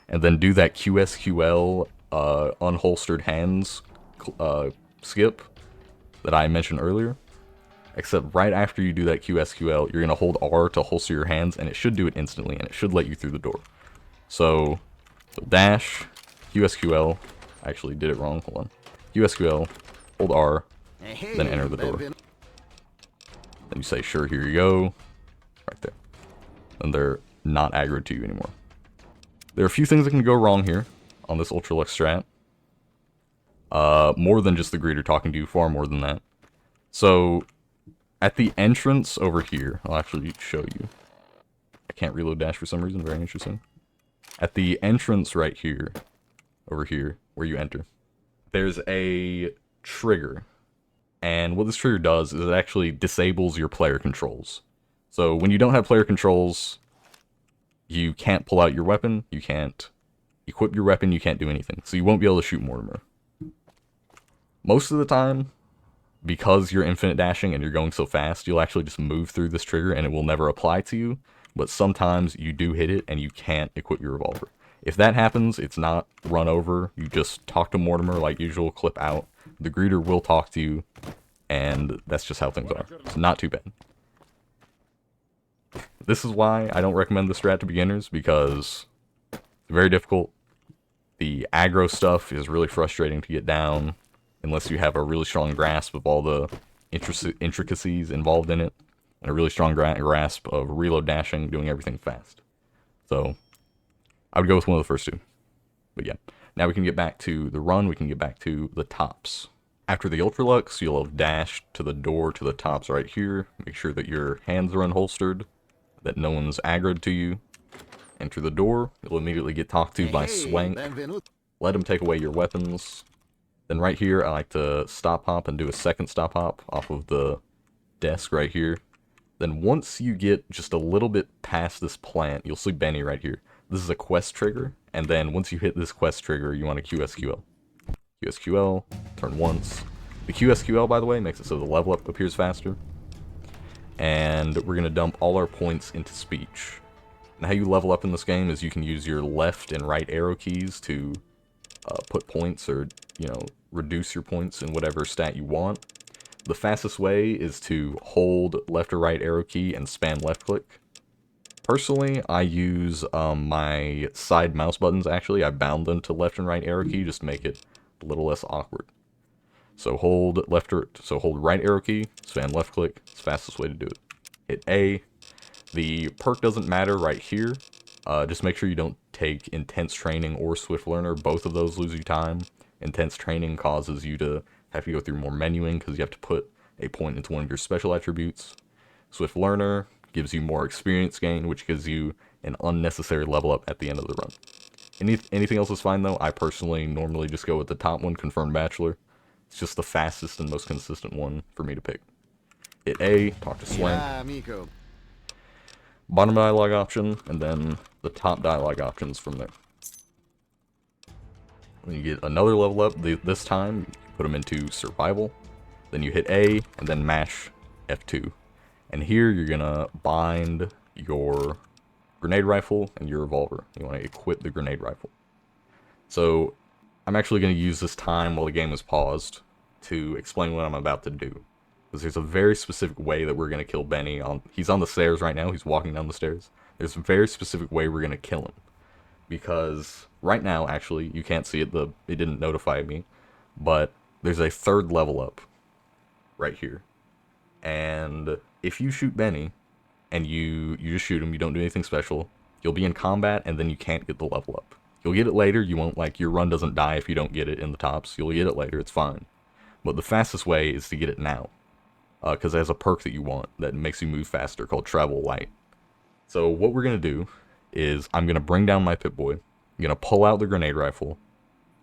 and then do that QSQL unholstered hands skip that I mentioned earlier. Except right after you do that QSQL, you're going to hold R to holster your hands, and it should do it instantly, and it should let you through the door. So dash, QSQL, I actually did it wrong, hold on. QSQL, hold R, then enter the door. Then you say, sure, here you go, right there. And they're not aggroed to you anymore. There are a few things that can go wrong here on this Ultra-Luxe Strat. More than just the greeter talking to you, far more than that. So, at the entrance over here, I'll actually show you. I can't reload dash for some reason, very interesting. At the entrance right here, over here, where you enter, there's a trigger. And what this trigger does is it actually disables your player controls. So when you don't have player controls, you can't pull out your weapon, you can't equip your weapon, you can't do anything. So you won't be able to shoot Mortimer. Most of the time, because you're infinite dashing and you're going so fast, you'll actually just move through this trigger and it will never apply to you. But sometimes you do hit it and you can't equip your revolver. If that happens, it's not run over. You just talk to Mortimer like usual, clip out. The greeter will talk to you, and that's just how things are. It's not too bad. This is why I don't recommend the strat to beginners, because it's very difficult. The aggro stuff is really frustrating to get down, unless you have a really strong grasp of all the intricacies involved in it, and a really strong grasp of reload dashing, doing everything fast. So, I would go with one of the first two. But yeah, now we can get back to the run, we can get back to the tops. After the Ultra-Luxe, you'll have dashed to the door to the tops right here. Make sure that your hands are unholstered, that no one's aggroed to you. Enter the door, you'll immediately get talked to by Swank. Let him take away your weapons. Then right here, I like to stop hop and do a second stop hop off of the desk right here. Then once you get just a little bit past this plant, you'll see Benny right here. This is a quest trigger, and then once you hit this quest trigger, you want to QSQL. QSQL, turn once. The QSQL, by the way, makes it so the level up appears faster. And we're going to dump all our points into speech. And how you level up in this game is you can use your left and right arrow keys to put points or, reduce your points in whatever stat you want. The fastest way is to hold left or right arrow key and spam left click. Personally, I use my side mouse buttons, actually. I bound them to left and right arrow key just to make it a little less awkward. So hold hold right arrow key, spam left click, it's the fastest way to do it. Hit A. The perk doesn't matter right here. Just make sure you don't take intense training or swift learner. Both of those lose you time. Intense training causes you to have to go through more menuing because you have to put a point into one of your special attributes. Swift learner gives you more experience gain, which gives you an unnecessary level up at the end of the run. Anything else is fine though. I personally normally just go with the top one, Confirmed Bachelor. It's just the fastest and most consistent one for me to pick. Hit A, talk to Swank. Bottom dialogue option, and then the top dialogue options from there. When you get another level up, this time, you put them into Survival. Then you hit A, and then mash F2. And here you're gonna bind your grenade rifle and your revolver. You want to equip the grenade rifle. So I'm actually going to use this time while the game is paused to explain what I'm about to do. Because there's a very specific way that we're going to kill Benny. He's on the stairs right now. He's walking down the stairs. There's a very specific way we're going to kill him. Because right now, actually, you can't see it. It didn't notify me. But there's a third level up right here. And if you shoot Benny, and you just shoot him, you don't do anything special, you'll be in combat, and then you can't get the level up. You'll get it later, you won't, like, your run doesn't die if you don't get it in the tops, you'll get it later, it's fine. But the fastest way is to get it now, because it has a perk that you want that makes you move faster called Travel Light. So what we're going to do is, I'm going to bring down my Pip-Boy, I'm going to pull out the grenade rifle,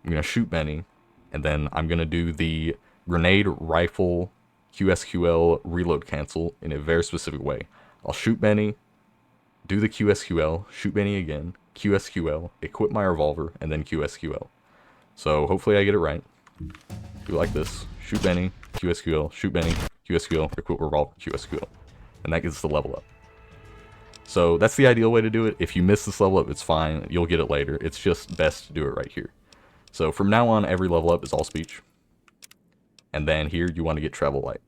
I'm going to shoot Benny, and then I'm going to do the grenade rifle QSQL reload cancel in a very specific way. I'll shoot Benny, do the QSQL, shoot Benny again, QSQL, equip my revolver, and then QSQL. So hopefully I get it right. Do like this. Shoot Benny, QSQL, shoot Benny, QSQL, equip revolver, QSQL. And that gets the level up. So that's the ideal way to do it. If you miss this level up, it's fine. You'll get it later. It's just best to do it right here. So from now on, every level up is all speech. And then here, you want to get Travel Light.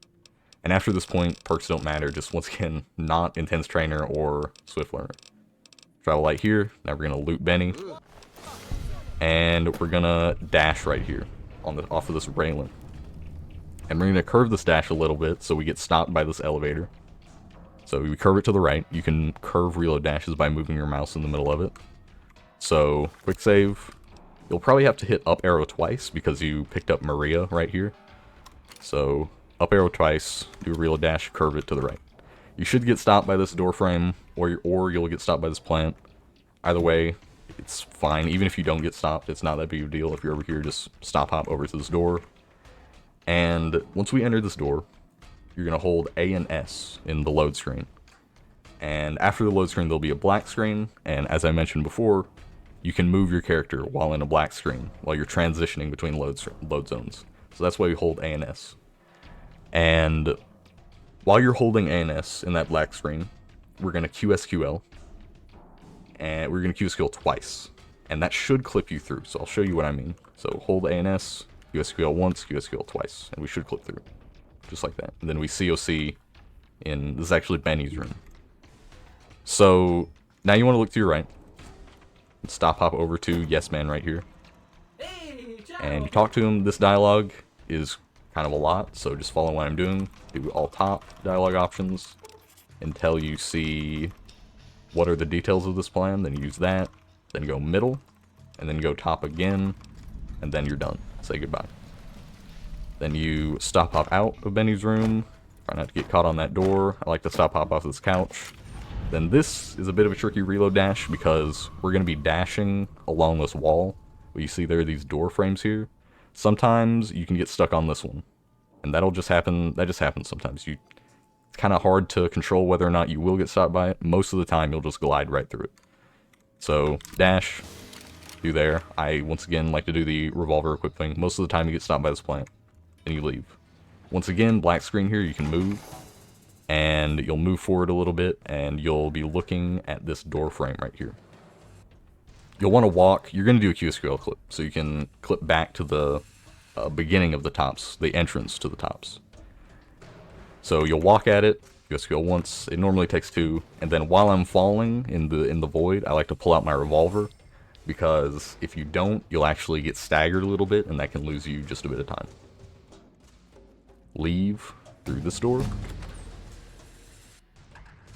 And after this point, perks don't matter, just once again, not Intense Trainer or Swift Learner. Travel Light here, now we're going to loot Benny. And we're going to dash right here, off of this railing. And we're going to curve this dash a little bit, so we get stopped by this elevator. So we curve it to the right. You can curve reload dashes by moving your mouse in the middle of it. So, quick save. You'll probably have to hit up arrow twice, because you picked up Maria right here. So, up arrow twice, do a reload dash, curve it to the right. You should get stopped by this door frame, or you'll get stopped by this plant. Either way, it's fine. Even if you don't get stopped, it's not that big of a deal. If you're over here, just stop hop over to this door. And once we enter this door, you're going to hold A and S in the load screen. And after the load screen, there'll be a black screen. And as I mentioned before, you can move your character while in a black screen, while you're transitioning between load zones. So that's why we hold A and S. And while you're holding A and S in that black screen, we're going to QSQL. And we're going to QSQL twice. And that should clip you through, so I'll show you what I mean. So hold A and S, QSQL once, QSQL twice, and we should clip through. Just like that. And then we COC in, this is actually Benny's room. So, now you want to look to your right. Stop hop over to Yes Man right here. And you talk to him. This dialogue is kind of a lot, so just follow what I'm doing. Do all top dialogue options until you see what are the details of this plan, then use that, then go middle, and then go top again, and then you're done. Say goodbye. Then you stop hop out of Benny's room, try not to get caught on that door. I like to stop hop off this couch. Then this is a bit of a tricky reload dash because we're going to be dashing along this wall. What you see there are these door frames here. Sometimes you can get stuck on this one, and that'll just happen. That just happens sometimes. It's kind of hard to control whether or not you will get stopped by it. Most of the time, you'll just glide right through it. So dash, do there. I once again like to do the revolver equip thing. Most of the time, you get stopped by this plant, and you leave. Once again, black screen here. You can move, and you'll move forward a little bit, and you'll be looking at this door frame right here. You'll want to walk. You're going to do a QSQL clip, so you can clip back to the beginning of the tops, the entrance to the tops. So you'll walk at it, QSQL once. It normally takes 2, and then while I'm falling in the void, I like to pull out my revolver, because if you don't, you'll actually get staggered a little bit, and that can lose you just a bit of time. Leave through this door.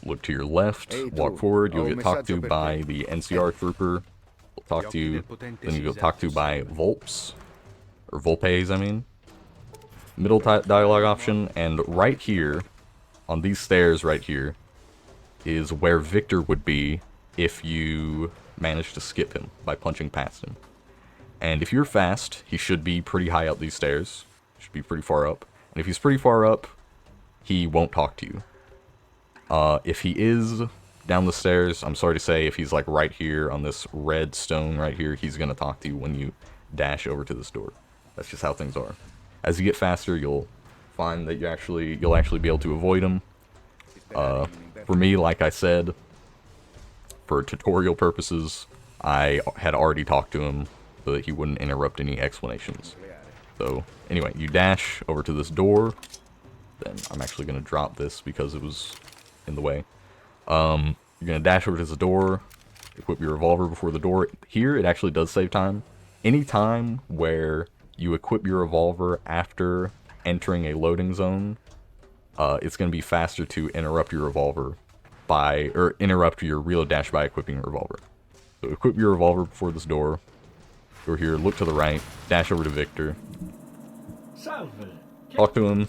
Look to your left, walk forward, you'll get talked to by the NCR trooper. We'll talk to you, then you'll get talked to by Volps, or Volpes, I mean. Middle dialogue option, and right here, on these stairs right here, is where Victor would be if you manage to skip him by punching past him. And if you're fast, he should be pretty high up these stairs. Should be pretty far up. And if he's pretty far up, he won't talk to you. If he is down the stairs, I'm sorry to say, if he's like right here on this red stone right here, he's gonna talk to you when you dash over to this door. That's just how things are. As you get faster, you'll find that you'll actually be able to avoid him. For me, like I said, for tutorial purposes, I had already talked to him so that he wouldn't interrupt any explanations. So, anyway, you dash over to this door. Then I'm actually going to drop this because it was in the way. You're going to dash over to this door, equip your revolver before the door. Here, it actually does save time. Any time where you equip your revolver after entering a loading zone, it's going to be faster to interrupt your revolver or interrupt your reload dash by equipping your revolver. So equip your revolver before this door. Go here, look to the right, dash over to Victor. Talk to him.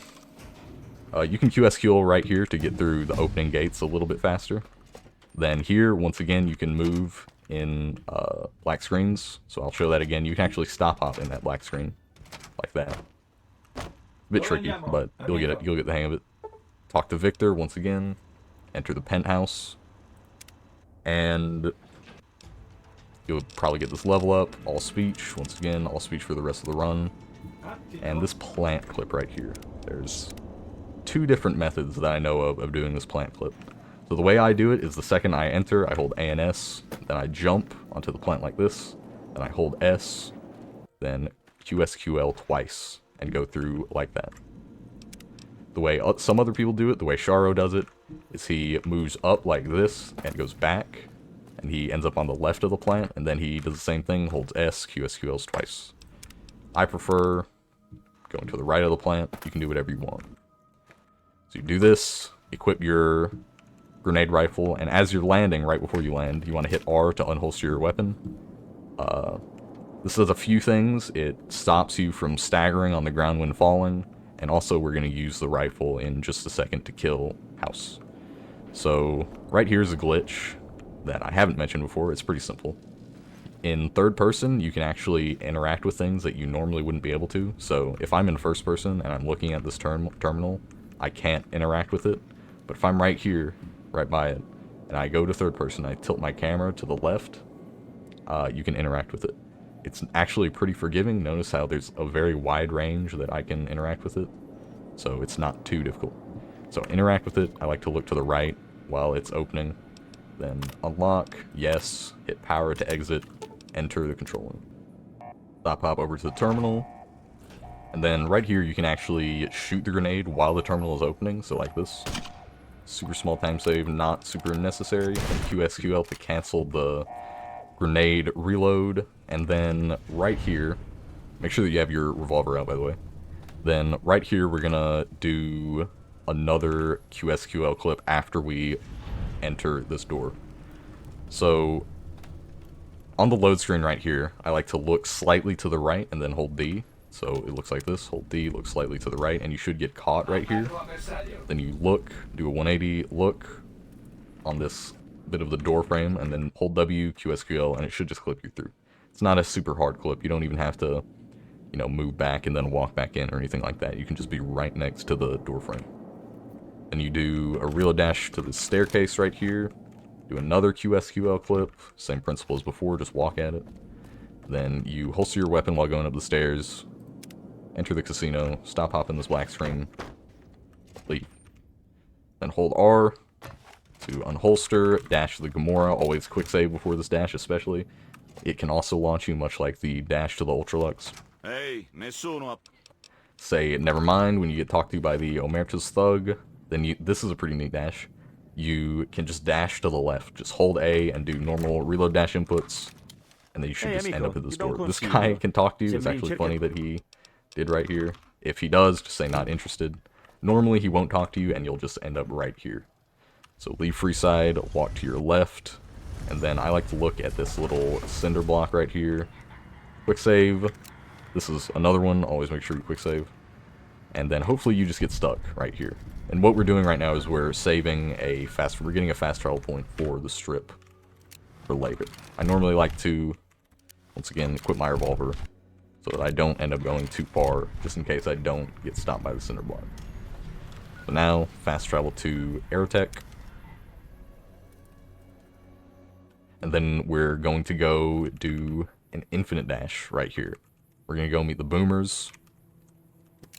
You can QSQL right here to get through the opening gates a little bit faster. Then here, once again, you can move in black screens. So I'll show that again. You can actually stop hop in that black screen, like that. A bit tricky, but you'll get it. You'll get the hang of it. Talk to Victor once again. Enter the penthouse, and you'll probably get this level up. All speech once again. All speech for the rest of the run. And this plant clip right here. There's two different methods that I know of doing this plant clip. So the way I do it is the second I enter, I hold A and S, then I jump onto the plant like this, then I hold S, then QSQL twice, and go through like that. The way some other people do it, the way Sharo does it, is he moves up like this, and goes back, and he ends up on the left of the plant, and then he does the same thing, holds S, QSQLs twice. I prefer going to the right of the plant. You can do whatever you want. So you do this, equip your grenade rifle, and as you're landing, right before you land, you want to hit R to unholster your weapon. This does a few things. It stops you from staggering on the ground when falling, and also we're going to use the rifle in just a second to kill House. So right here is a glitch that I haven't mentioned before. It's pretty simple. In third person, you can actually interact with things that you normally wouldn't be able to. So if I'm in first person and I'm looking at this terminal, I can't interact with it. But if I'm right here, right by it, and I go to third person, I tilt my camera to the left, you can interact with it. It's actually pretty forgiving. Notice how there's a very wide range that I can interact with it. So it's not too difficult. So interact with it. I like to look to the right while it's opening. Then unlock, yes, hit power to exit, enter the control room. Stop hop over to the terminal. And then right here you can actually shoot the grenade while the terminal is opening. So like this. Super small time save, not super necessary. And QSQL to cancel the grenade reload. And then right here, make sure that you have your revolver out, by the way. Then right here we're gonna do another QSQL clip after we enter this door. So on the load screen right here, I like to look slightly to the right and then hold D. So it looks like this. Hold D, look slightly to the right, and you should get caught right here. Then you look, do a 180, look on this bit of the door frame, and then hold W, QSQL, and it should just clip you through. It's not a super hard clip. You don't even have to, you know, move back and then walk back in or anything like that. You can just be right next to the door frame. Then you do a reload dash to the staircase right here. Do another QSQL clip. Same principle as before, just walk at it. Then you holster your weapon while going up the stairs. Enter the casino. Stop hop in this black screen. Leave. Then hold R to unholster. Dash to the Gamora. Always quick save before this dash, especially. It can also launch you much like the dash to the Ultra-Luxe. Hey, nessuno. Say never mind when you get talked to by the Omerta's thug. Then this is a pretty neat dash. You can just dash to the left. Just hold A and do normal reload dash inputs. and then you should Ehi, just end amico, up at this ti do un door. This consiglio. guy can talk to you. It's Sembri in actually cerca funny that he did right here. If he does, just say not interested. Normally he won't talk to you, and you'll just end up right here. So leave free side, walk to your left, and then I like to look at this little cinder block right here. Quick save. This is another one. Always make sure you quick save. And then hopefully you just get stuck right here. And what we're doing right now is we're saving a we're getting a fast travel point for the strip for later. I normally like to, once again, equip my revolver so that I don't end up going too far, just in case I don't get stopped by the cinder block. So now, fast travel to Aerotech. And then we're going to go do an Infinite Dash right here. We're going to go meet the boomers.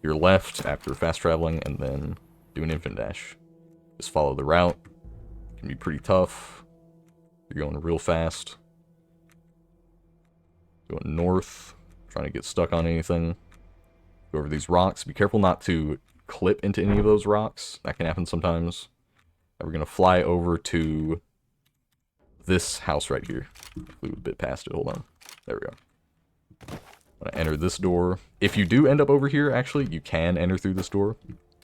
Your left after fast traveling, and then do an Infinite Dash. Just follow the route. It can be pretty tough. You're going real fast. Going north, trying to get stuck on anything. Go over these rocks. Be careful not to clip into any of those rocks. That can happen sometimes. And we're going to fly over to this house right here. Flew a bit past it. Hold on. There we go. I'm gonna enter this door. If you do end up over here, actually, you can enter through this door.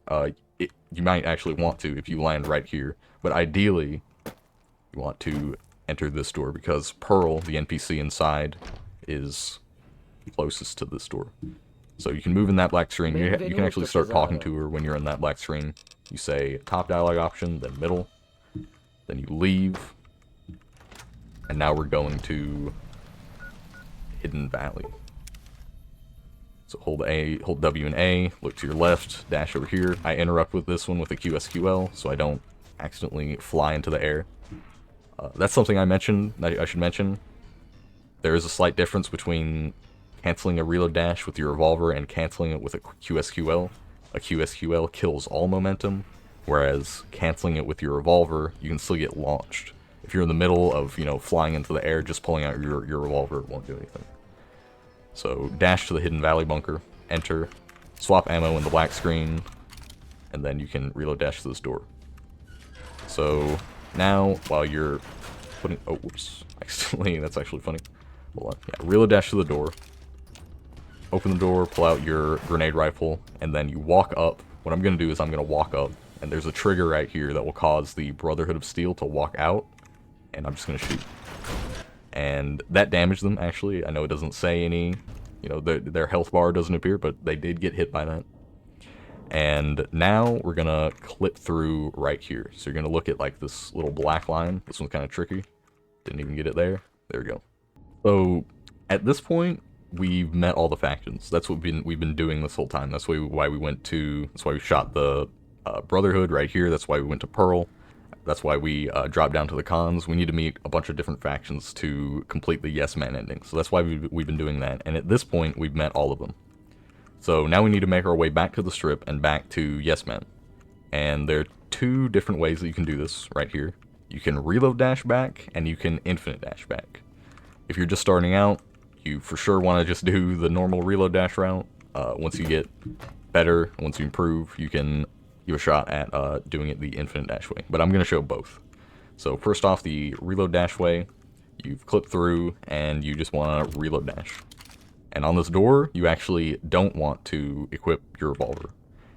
You might actually want to if you land right here. But ideally, you want to enter this door because Pearl, the NPC inside, is closest to this door. So you can move in that black screen. You can actually start talking to her when you're in that black screen. You say top dialogue option, then middle. Then you leave. And now we're going to Hidden Valley. So hold W and A, look to your left, dash over here. I interrupt with this one with a QSQL so I don't accidentally fly into the air. That's something I should mention. There is a slight difference between canceling a reload dash with your revolver and canceling it with a QSQL. A QSQL kills all momentum, whereas canceling it with your revolver, you can still get launched. If you're in the middle of, flying into the air, just pulling out your revolver won't do anything. So, dash to the Hidden Valley bunker, enter, swap ammo in the black screen, and then you can reload dash to this door. So, now, while you're putting... Oh, whoops. Accidentally, that's actually funny. Hold on. Yeah, reload dash to the door. Open the door, pull out your grenade rifle, and then you walk up. What I'm going to do is I'm going to walk up, and there's a trigger right here that will cause the Brotherhood of Steel to walk out, and I'm just going to shoot. And that damaged them, actually. I know it doesn't say any, their health bar doesn't appear, but they did get hit by that. And now we're gonna clip through right here. So you're gonna look at like this little black line. This one's kind of tricky. Didn't even get it there. There we go. So at this point, we've met all the factions. That's what we've been doing this whole time. That's why we shot the Brotherhood right here. That's why we went to Pearl. That's why we dropped down to the cons. We need to meet a bunch of different factions to complete the Yes Man ending. So that's why we've been doing that. And at this point, we've met all of them. So now we need to make our way back to the strip and back to Yes Man. And there are two different ways that you can do this right here. You can reload dash back, and you can infinite dash back. If you're just starting out, you for sure want to just do the normal reload dash route. Once you get better, once you improve, you can give a shot at doing it the infinite dash way. But I'm going to show both. So first off, the reload dash way, you've clipped through, and you just want to reload dash. And on this door, you actually don't want to equip your revolver.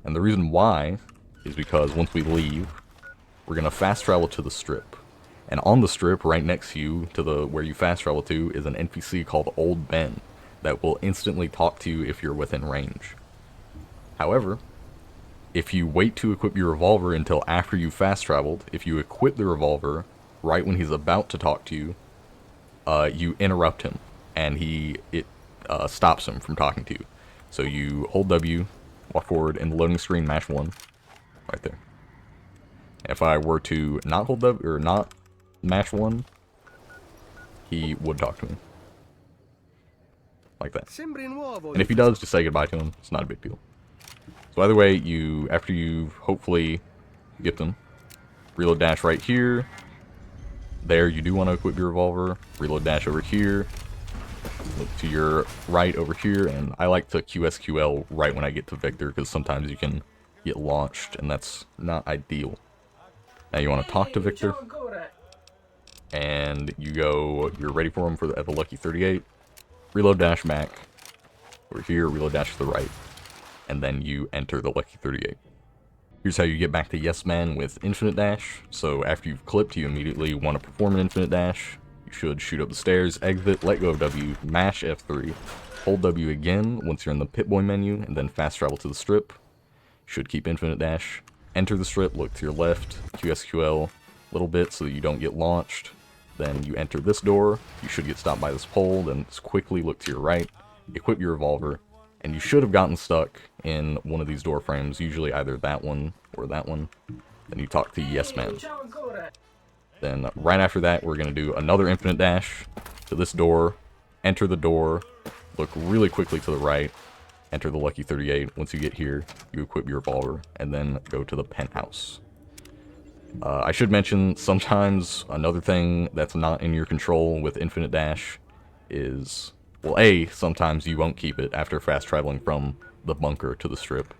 And the reason why is because once we leave, we're going to fast travel to the strip. And on the strip, right next to you, to where you fast travel to, is an NPC called Old Ben that will instantly talk to you if you're within range. However, if you wait to equip your revolver until after you've fast traveled, if you equip the revolver right when he's about to talk to you, you interrupt him, and it stops him from talking to you. So you hold W, walk forward, in the loading screen, mash 1, right there. If I were to not hold W, or not mash 1, he would talk to me. Like that. And if he does, just say goodbye to him. It's not a big deal. So either way, after you've hopefully get them, reload dash right here. There, you do want to equip your revolver. Reload dash over here. Look to your right over here, and I like to QSQL right when I get to Victor, because sometimes you can get launched, and that's not ideal. Now you want to talk to Victor. and you're ready for them at the Lucky 38. Reload Dash back. Over here, Reload Dash to the right. And then you enter the Lucky 38. Here's how you get back to Yes Man with Infinite Dash. So after you've clipped, you immediately want to perform an Infinite Dash. You should shoot up the stairs, exit, let go of W, mash F3, hold W again once you're in the Pip-Boy menu, and then fast travel to the strip. Should keep Infinite Dash. Enter the strip, look to your left, QSQL a little bit so that you don't get launched. Then you enter this door, you should get stopped by this pole, then just quickly look to your right, equip your revolver, and you should have gotten stuck in one of these door frames, usually either that one or that one. Then you talk to Yes Man. Then right after that, we're going to do another Infinite Dash to this door, enter the door, look really quickly to the right, enter the Lucky 38. Once you get here, you equip your revolver, and then go to the penthouse. I should mention, sometimes another thing that's not in your control with Infinite Dash is, well, A, sometimes you won't keep it after fast traveling from the bunker to the strip,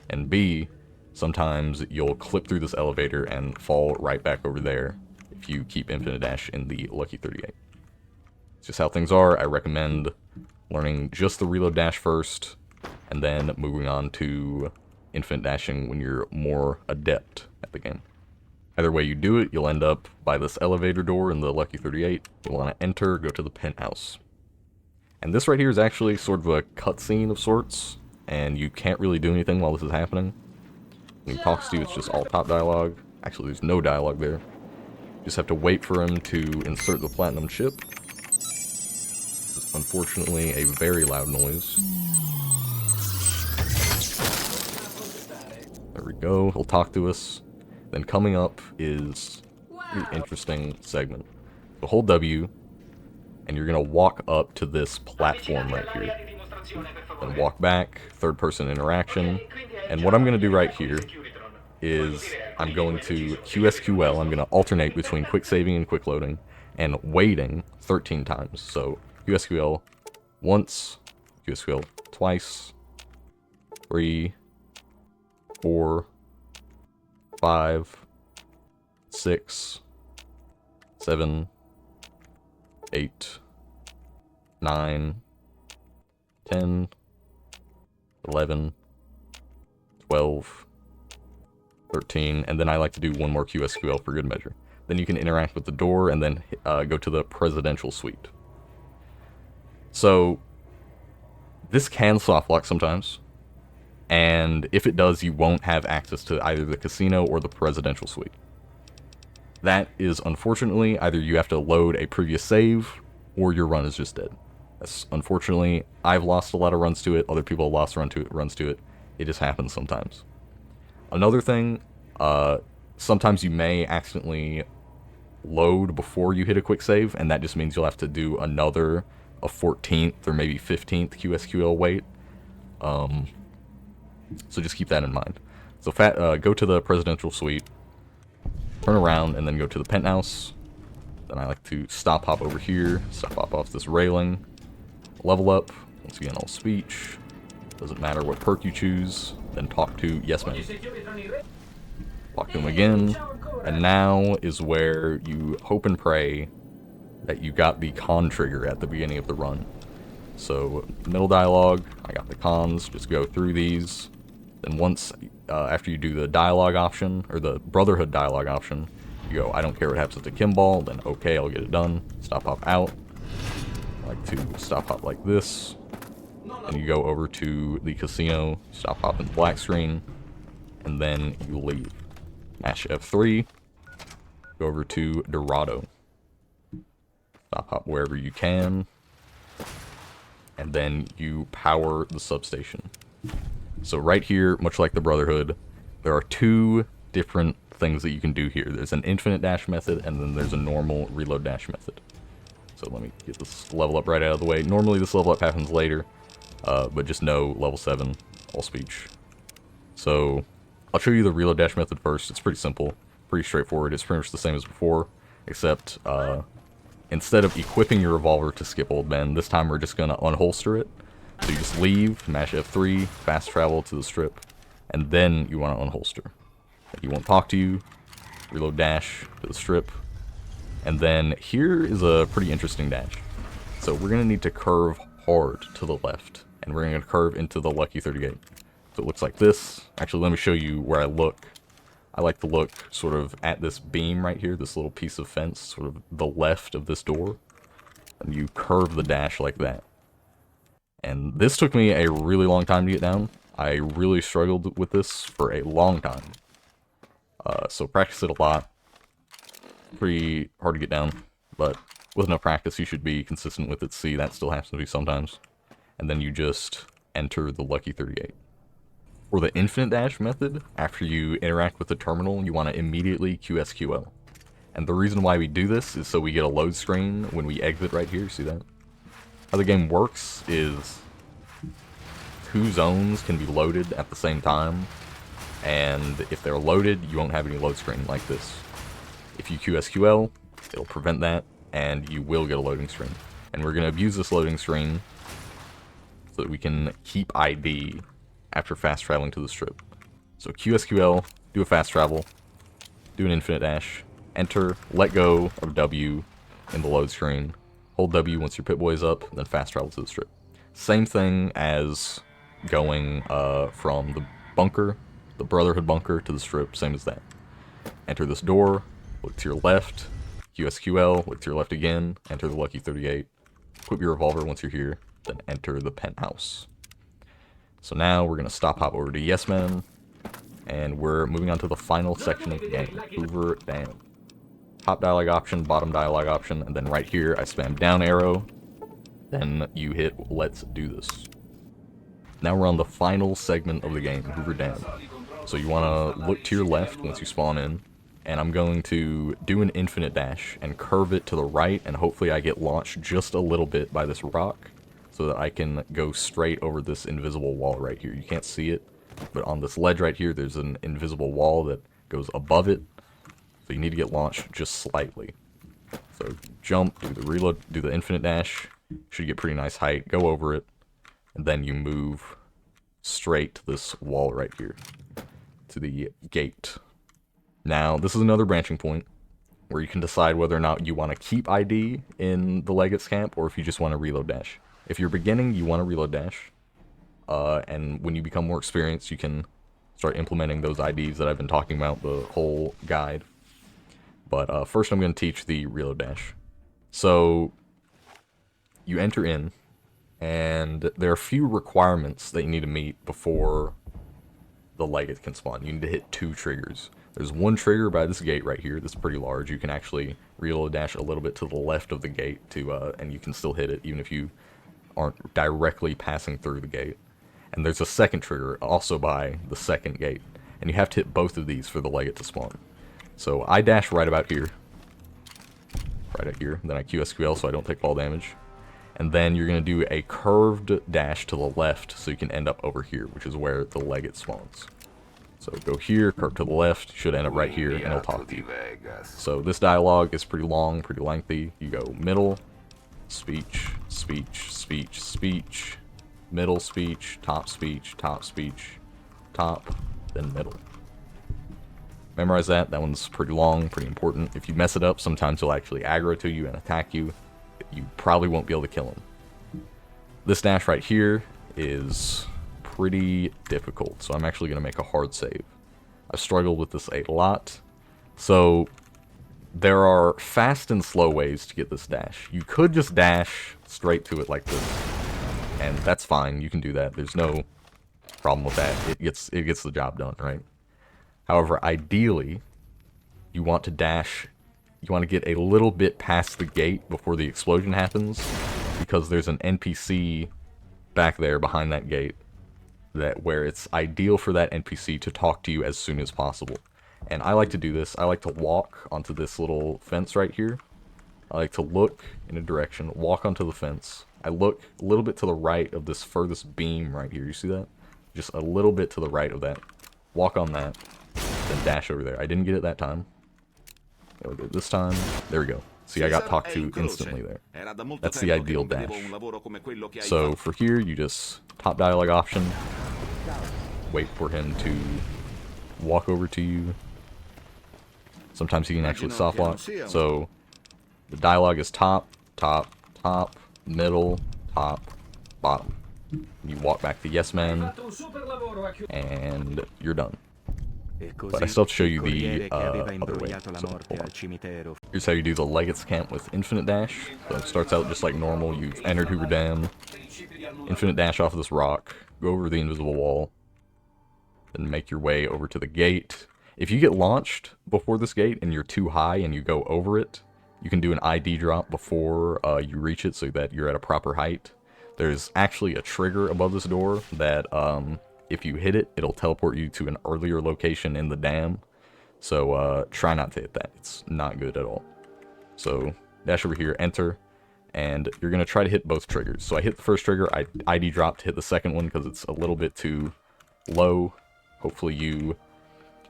and B, sometimes you'll clip through this elevator and fall right back over there if you keep Infinite Dash in the Lucky 38. It's just how things are. I recommend learning just the Reload Dash first, and then moving on to Infinite Dashing when you're more adept at the game. Either way you do it, you'll end up by this elevator door in the Lucky 38. You'll want to enter, go to the penthouse. And this right here is actually sort of a cutscene of sorts, and you can't really do anything while this is happening. When he talks to you, it's just all top dialogue. Actually, there's no dialogue there. You just have to wait for him to insert the platinum chip. It's unfortunately a very loud noise. There we go, he'll talk to us. Then coming up is an interesting segment. So hold W, and you're going to walk up to this platform right here. Then walk back, third person interaction. And what I'm going to do right here is I'm going to QSQL, I'm going to alternate between quick saving and quick loading, and waiting 13 times. So QSQL once, QSQL twice, 3, 4, 5, 6, 7, 8, 9, 10, 11, 12, 13, and then I like to do one more QSQL for good measure. Then you can interact with the door and then go to the presidential suite. So this can soft lock sometimes, and if it does, you won't have access to either the casino or the presidential suite. That is, unfortunately, either you have to load a previous save, or your run is just dead. That's, unfortunately, I've lost a lot of runs to it, other people have lost runs to it. It just happens sometimes. Another thing, sometimes you may accidentally load before you hit a quick save, and that just means you'll have to do a 14th or maybe 15th QSQL wait. So just keep that in mind. So go to the presidential suite, turn around, and then go to the penthouse. Then I like to stop hop over here, stop hop off this railing, level up, once again all speech, doesn't matter what perk you choose, then talk to Yes Man. Talk to him again, and now is where you hope and pray that you got the con trigger at the beginning of the run. So, middle dialogue, I got the cons, just go through these. Then once, after you do the dialogue option, or the Brotherhood dialogue option, you go, I don't care what happens to Kimball, then okay, I'll get it done. Stop hop out. I like to stop hop like this. And you go over to the casino, stop hop in the black screen, and then you leave. Mash F3, go over to Dorado. Stop hop wherever you can, and then you power the substation. So right here, much like the Brotherhood, there are two different things that you can do here. There's an Infinite Dash method, and then there's a normal Reload Dash method. So let me get this level up right out of the way. Normally this level up happens later, but just know level 7, all speech. So I'll show you the Reload Dash method first. It's pretty simple, pretty straightforward. It's pretty much the same as before, except instead of equipping your revolver to skip Old Men, this time we're just going to unholster it. So you just leave, mash F3, fast travel to the strip, and then you want to unholster. He won't talk to you, Reload Dash to the strip, And then here is a pretty interesting dash. So we're going to need to curve hard to the left, and we're going to curve into the Lucky 38. So it looks like this. Actually, let me show you where I look. I like to look sort of at this beam right here, this little piece of fence, sort of the left of this door. And you curve the dash like that. And this took me a really long time to get down. I really struggled with this for a long time. So practice it a lot. Pretty hard to get down, but with no practice you should be consistent with it. See, that still happens to be sometimes. And then you just enter the Lucky 38. For the Infinite Dash method, after you interact with the terminal, you want to immediately QSQL. And the reason why we do this is so we get a load screen when we exit right here, see that? How the game works is 2 zones can be loaded at the same time, and if they're loaded, you won't have any load screen like this. If you QSQL, it'll prevent that, and you will get a loading screen. And we're going to abuse this loading screen so that we can keep ID after fast traveling to the strip. So QSQL, do a fast travel, do an Infinite Dash, enter, let go of W in the load screen, hold W once your Pip-Boy is up, then fast travel to the strip. Same thing as going from the bunker, the Brotherhood bunker, to the strip, same as that. Enter this door, look to your left, QSQL, look to your left again, enter the Lucky 38, equip your revolver once you're here, then enter the penthouse. So now we're going to stop hop over to Yes Men, and we're moving on to the final section of the game, Hoover Dam. Top dialogue option, bottom dialogue option, and then right here I spam down arrow, then you hit Let's Do This. Now we're on the final segment of the game, Hoover Dam. So you want to look to your left once you spawn in, and I'm going to do an Infinite Dash and curve it to the right, and hopefully I get launched just a little bit by this rock so that I can go straight over this invisible wall right here. You can't see it, but on this ledge right here there's an invisible wall that goes above it, so you need to get launched just slightly. So jump, do the reload, do the Infinite Dash, should get pretty nice height, go over it, and then you move straight to this wall right here, to the gate. Now, this is another branching point where you can decide whether or not you want to keep ID in the Legates camp or if you just want to reload dash. If you're beginning, you want to reload dash, and when you become more experienced, you can start implementing those IDs that I've been talking about, the whole guide. But first I'm going to teach the reload dash. So, you enter in, and there are a few requirements that you need to meet before the Legate can spawn. You need to hit 2 triggers. There's one trigger by this gate right here that's pretty large. You can actually reload dash a little bit to the left of the gate to, and you can still hit it even if you aren't directly passing through the gate. And there's a second trigger also by the second gate, and you have to hit both of these for the Legate to spawn. So I dash right about here, then I QSQL so I don't take fall damage, and then you're going to do a curved dash to the left so you can end up over here, which is where the Legate spawns. So go here, curve to the left, should end up right here, and it'll talk to you. So this dialogue is pretty long, pretty lengthy. You go middle, speech, speech, speech, speech, middle speech, top, top, then middle. Memorize that. That one's pretty long, pretty important. If you mess it up, sometimes he'll actually aggro to you and attack you. You probably won't be able to kill him. This dash right here is pretty difficult, so I'm actually going to make a hard save. I've struggled with this a lot. So there are fast and slow ways to get this dash. You could just dash straight to it like this, and that's fine. You can do that. There's no problem with that. It gets the job done, right? However, ideally, you want to dash. You want to get a little bit past the gate before the explosion happens, because there's an NPC back there behind that gate where it's ideal for that NPC to talk to you as soon as possible. And I like to do this. I like to walk onto this little fence right here. I like to look in a direction, walk onto the fence. I look a little bit to the right of this furthest beam right here. You see that? Just a little bit to the right of that. Walk on that, then dash over there. I didn't get it that time. There we go. This time, there we go. See, I got talked to instantly there. That's the ideal dash. So for here, you just top dialogue option, wait for him to walk over to you. Sometimes he can actually soft lock. So The dialogue is top, top, top, middle, top, bottom. You walk back to yes man, and you're done. But I still have to show you the other way. So, here's how you do the Legates camp with Infinite Dash. So it starts out just like normal. You've entered Hoover Dam, Infinite Dash off of this rock, go over the invisible wall, then make your way over to the gate. If you get launched before this gate and you're too high and you go over it, you can do an ID drop before you reach it so that you're at a proper height. There's actually a trigger above this door that if you hit it, it'll teleport you to an earlier location in the dam. So try not to hit that. It's not good at all. So dash over here, enter, and you're going to try to hit both triggers. So I hit the first trigger, I ID dropped to hit the second one because it's a little bit too low. Hopefully you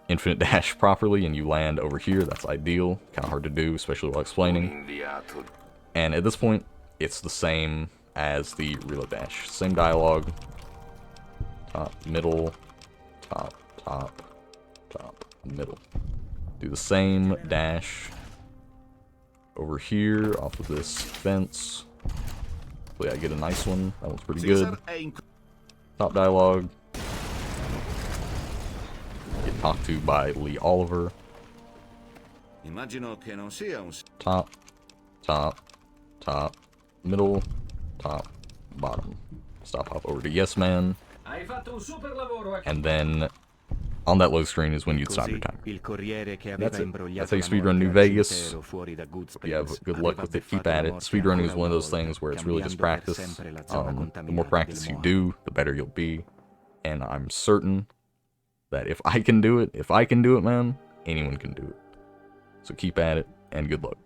Infinite Dash properly and you land over here. That's ideal. Kind of hard to do, especially while explaining. And at this point, it's the same as the Reload Dash. Same dialogue. Top, middle, top, top, top, middle. Do the same dash over here off of this fence. Hopefully I get a nice one. That one's pretty good. Top dialogue. Get talked to by Lee Oliver. Top, top, top, middle, top, bottom. Stop, hop over to Yes Man. And then on that low screen is when you'd stop your timer. That's it. That's how you speedrun New Vegas. If you have good luck with it, keep at it. Speedrunning is one of those things where it's really just practice. The more practice you do, the better you'll be. And I'm certain that if I can do it, man, anyone can do it. So keep at it, and good luck.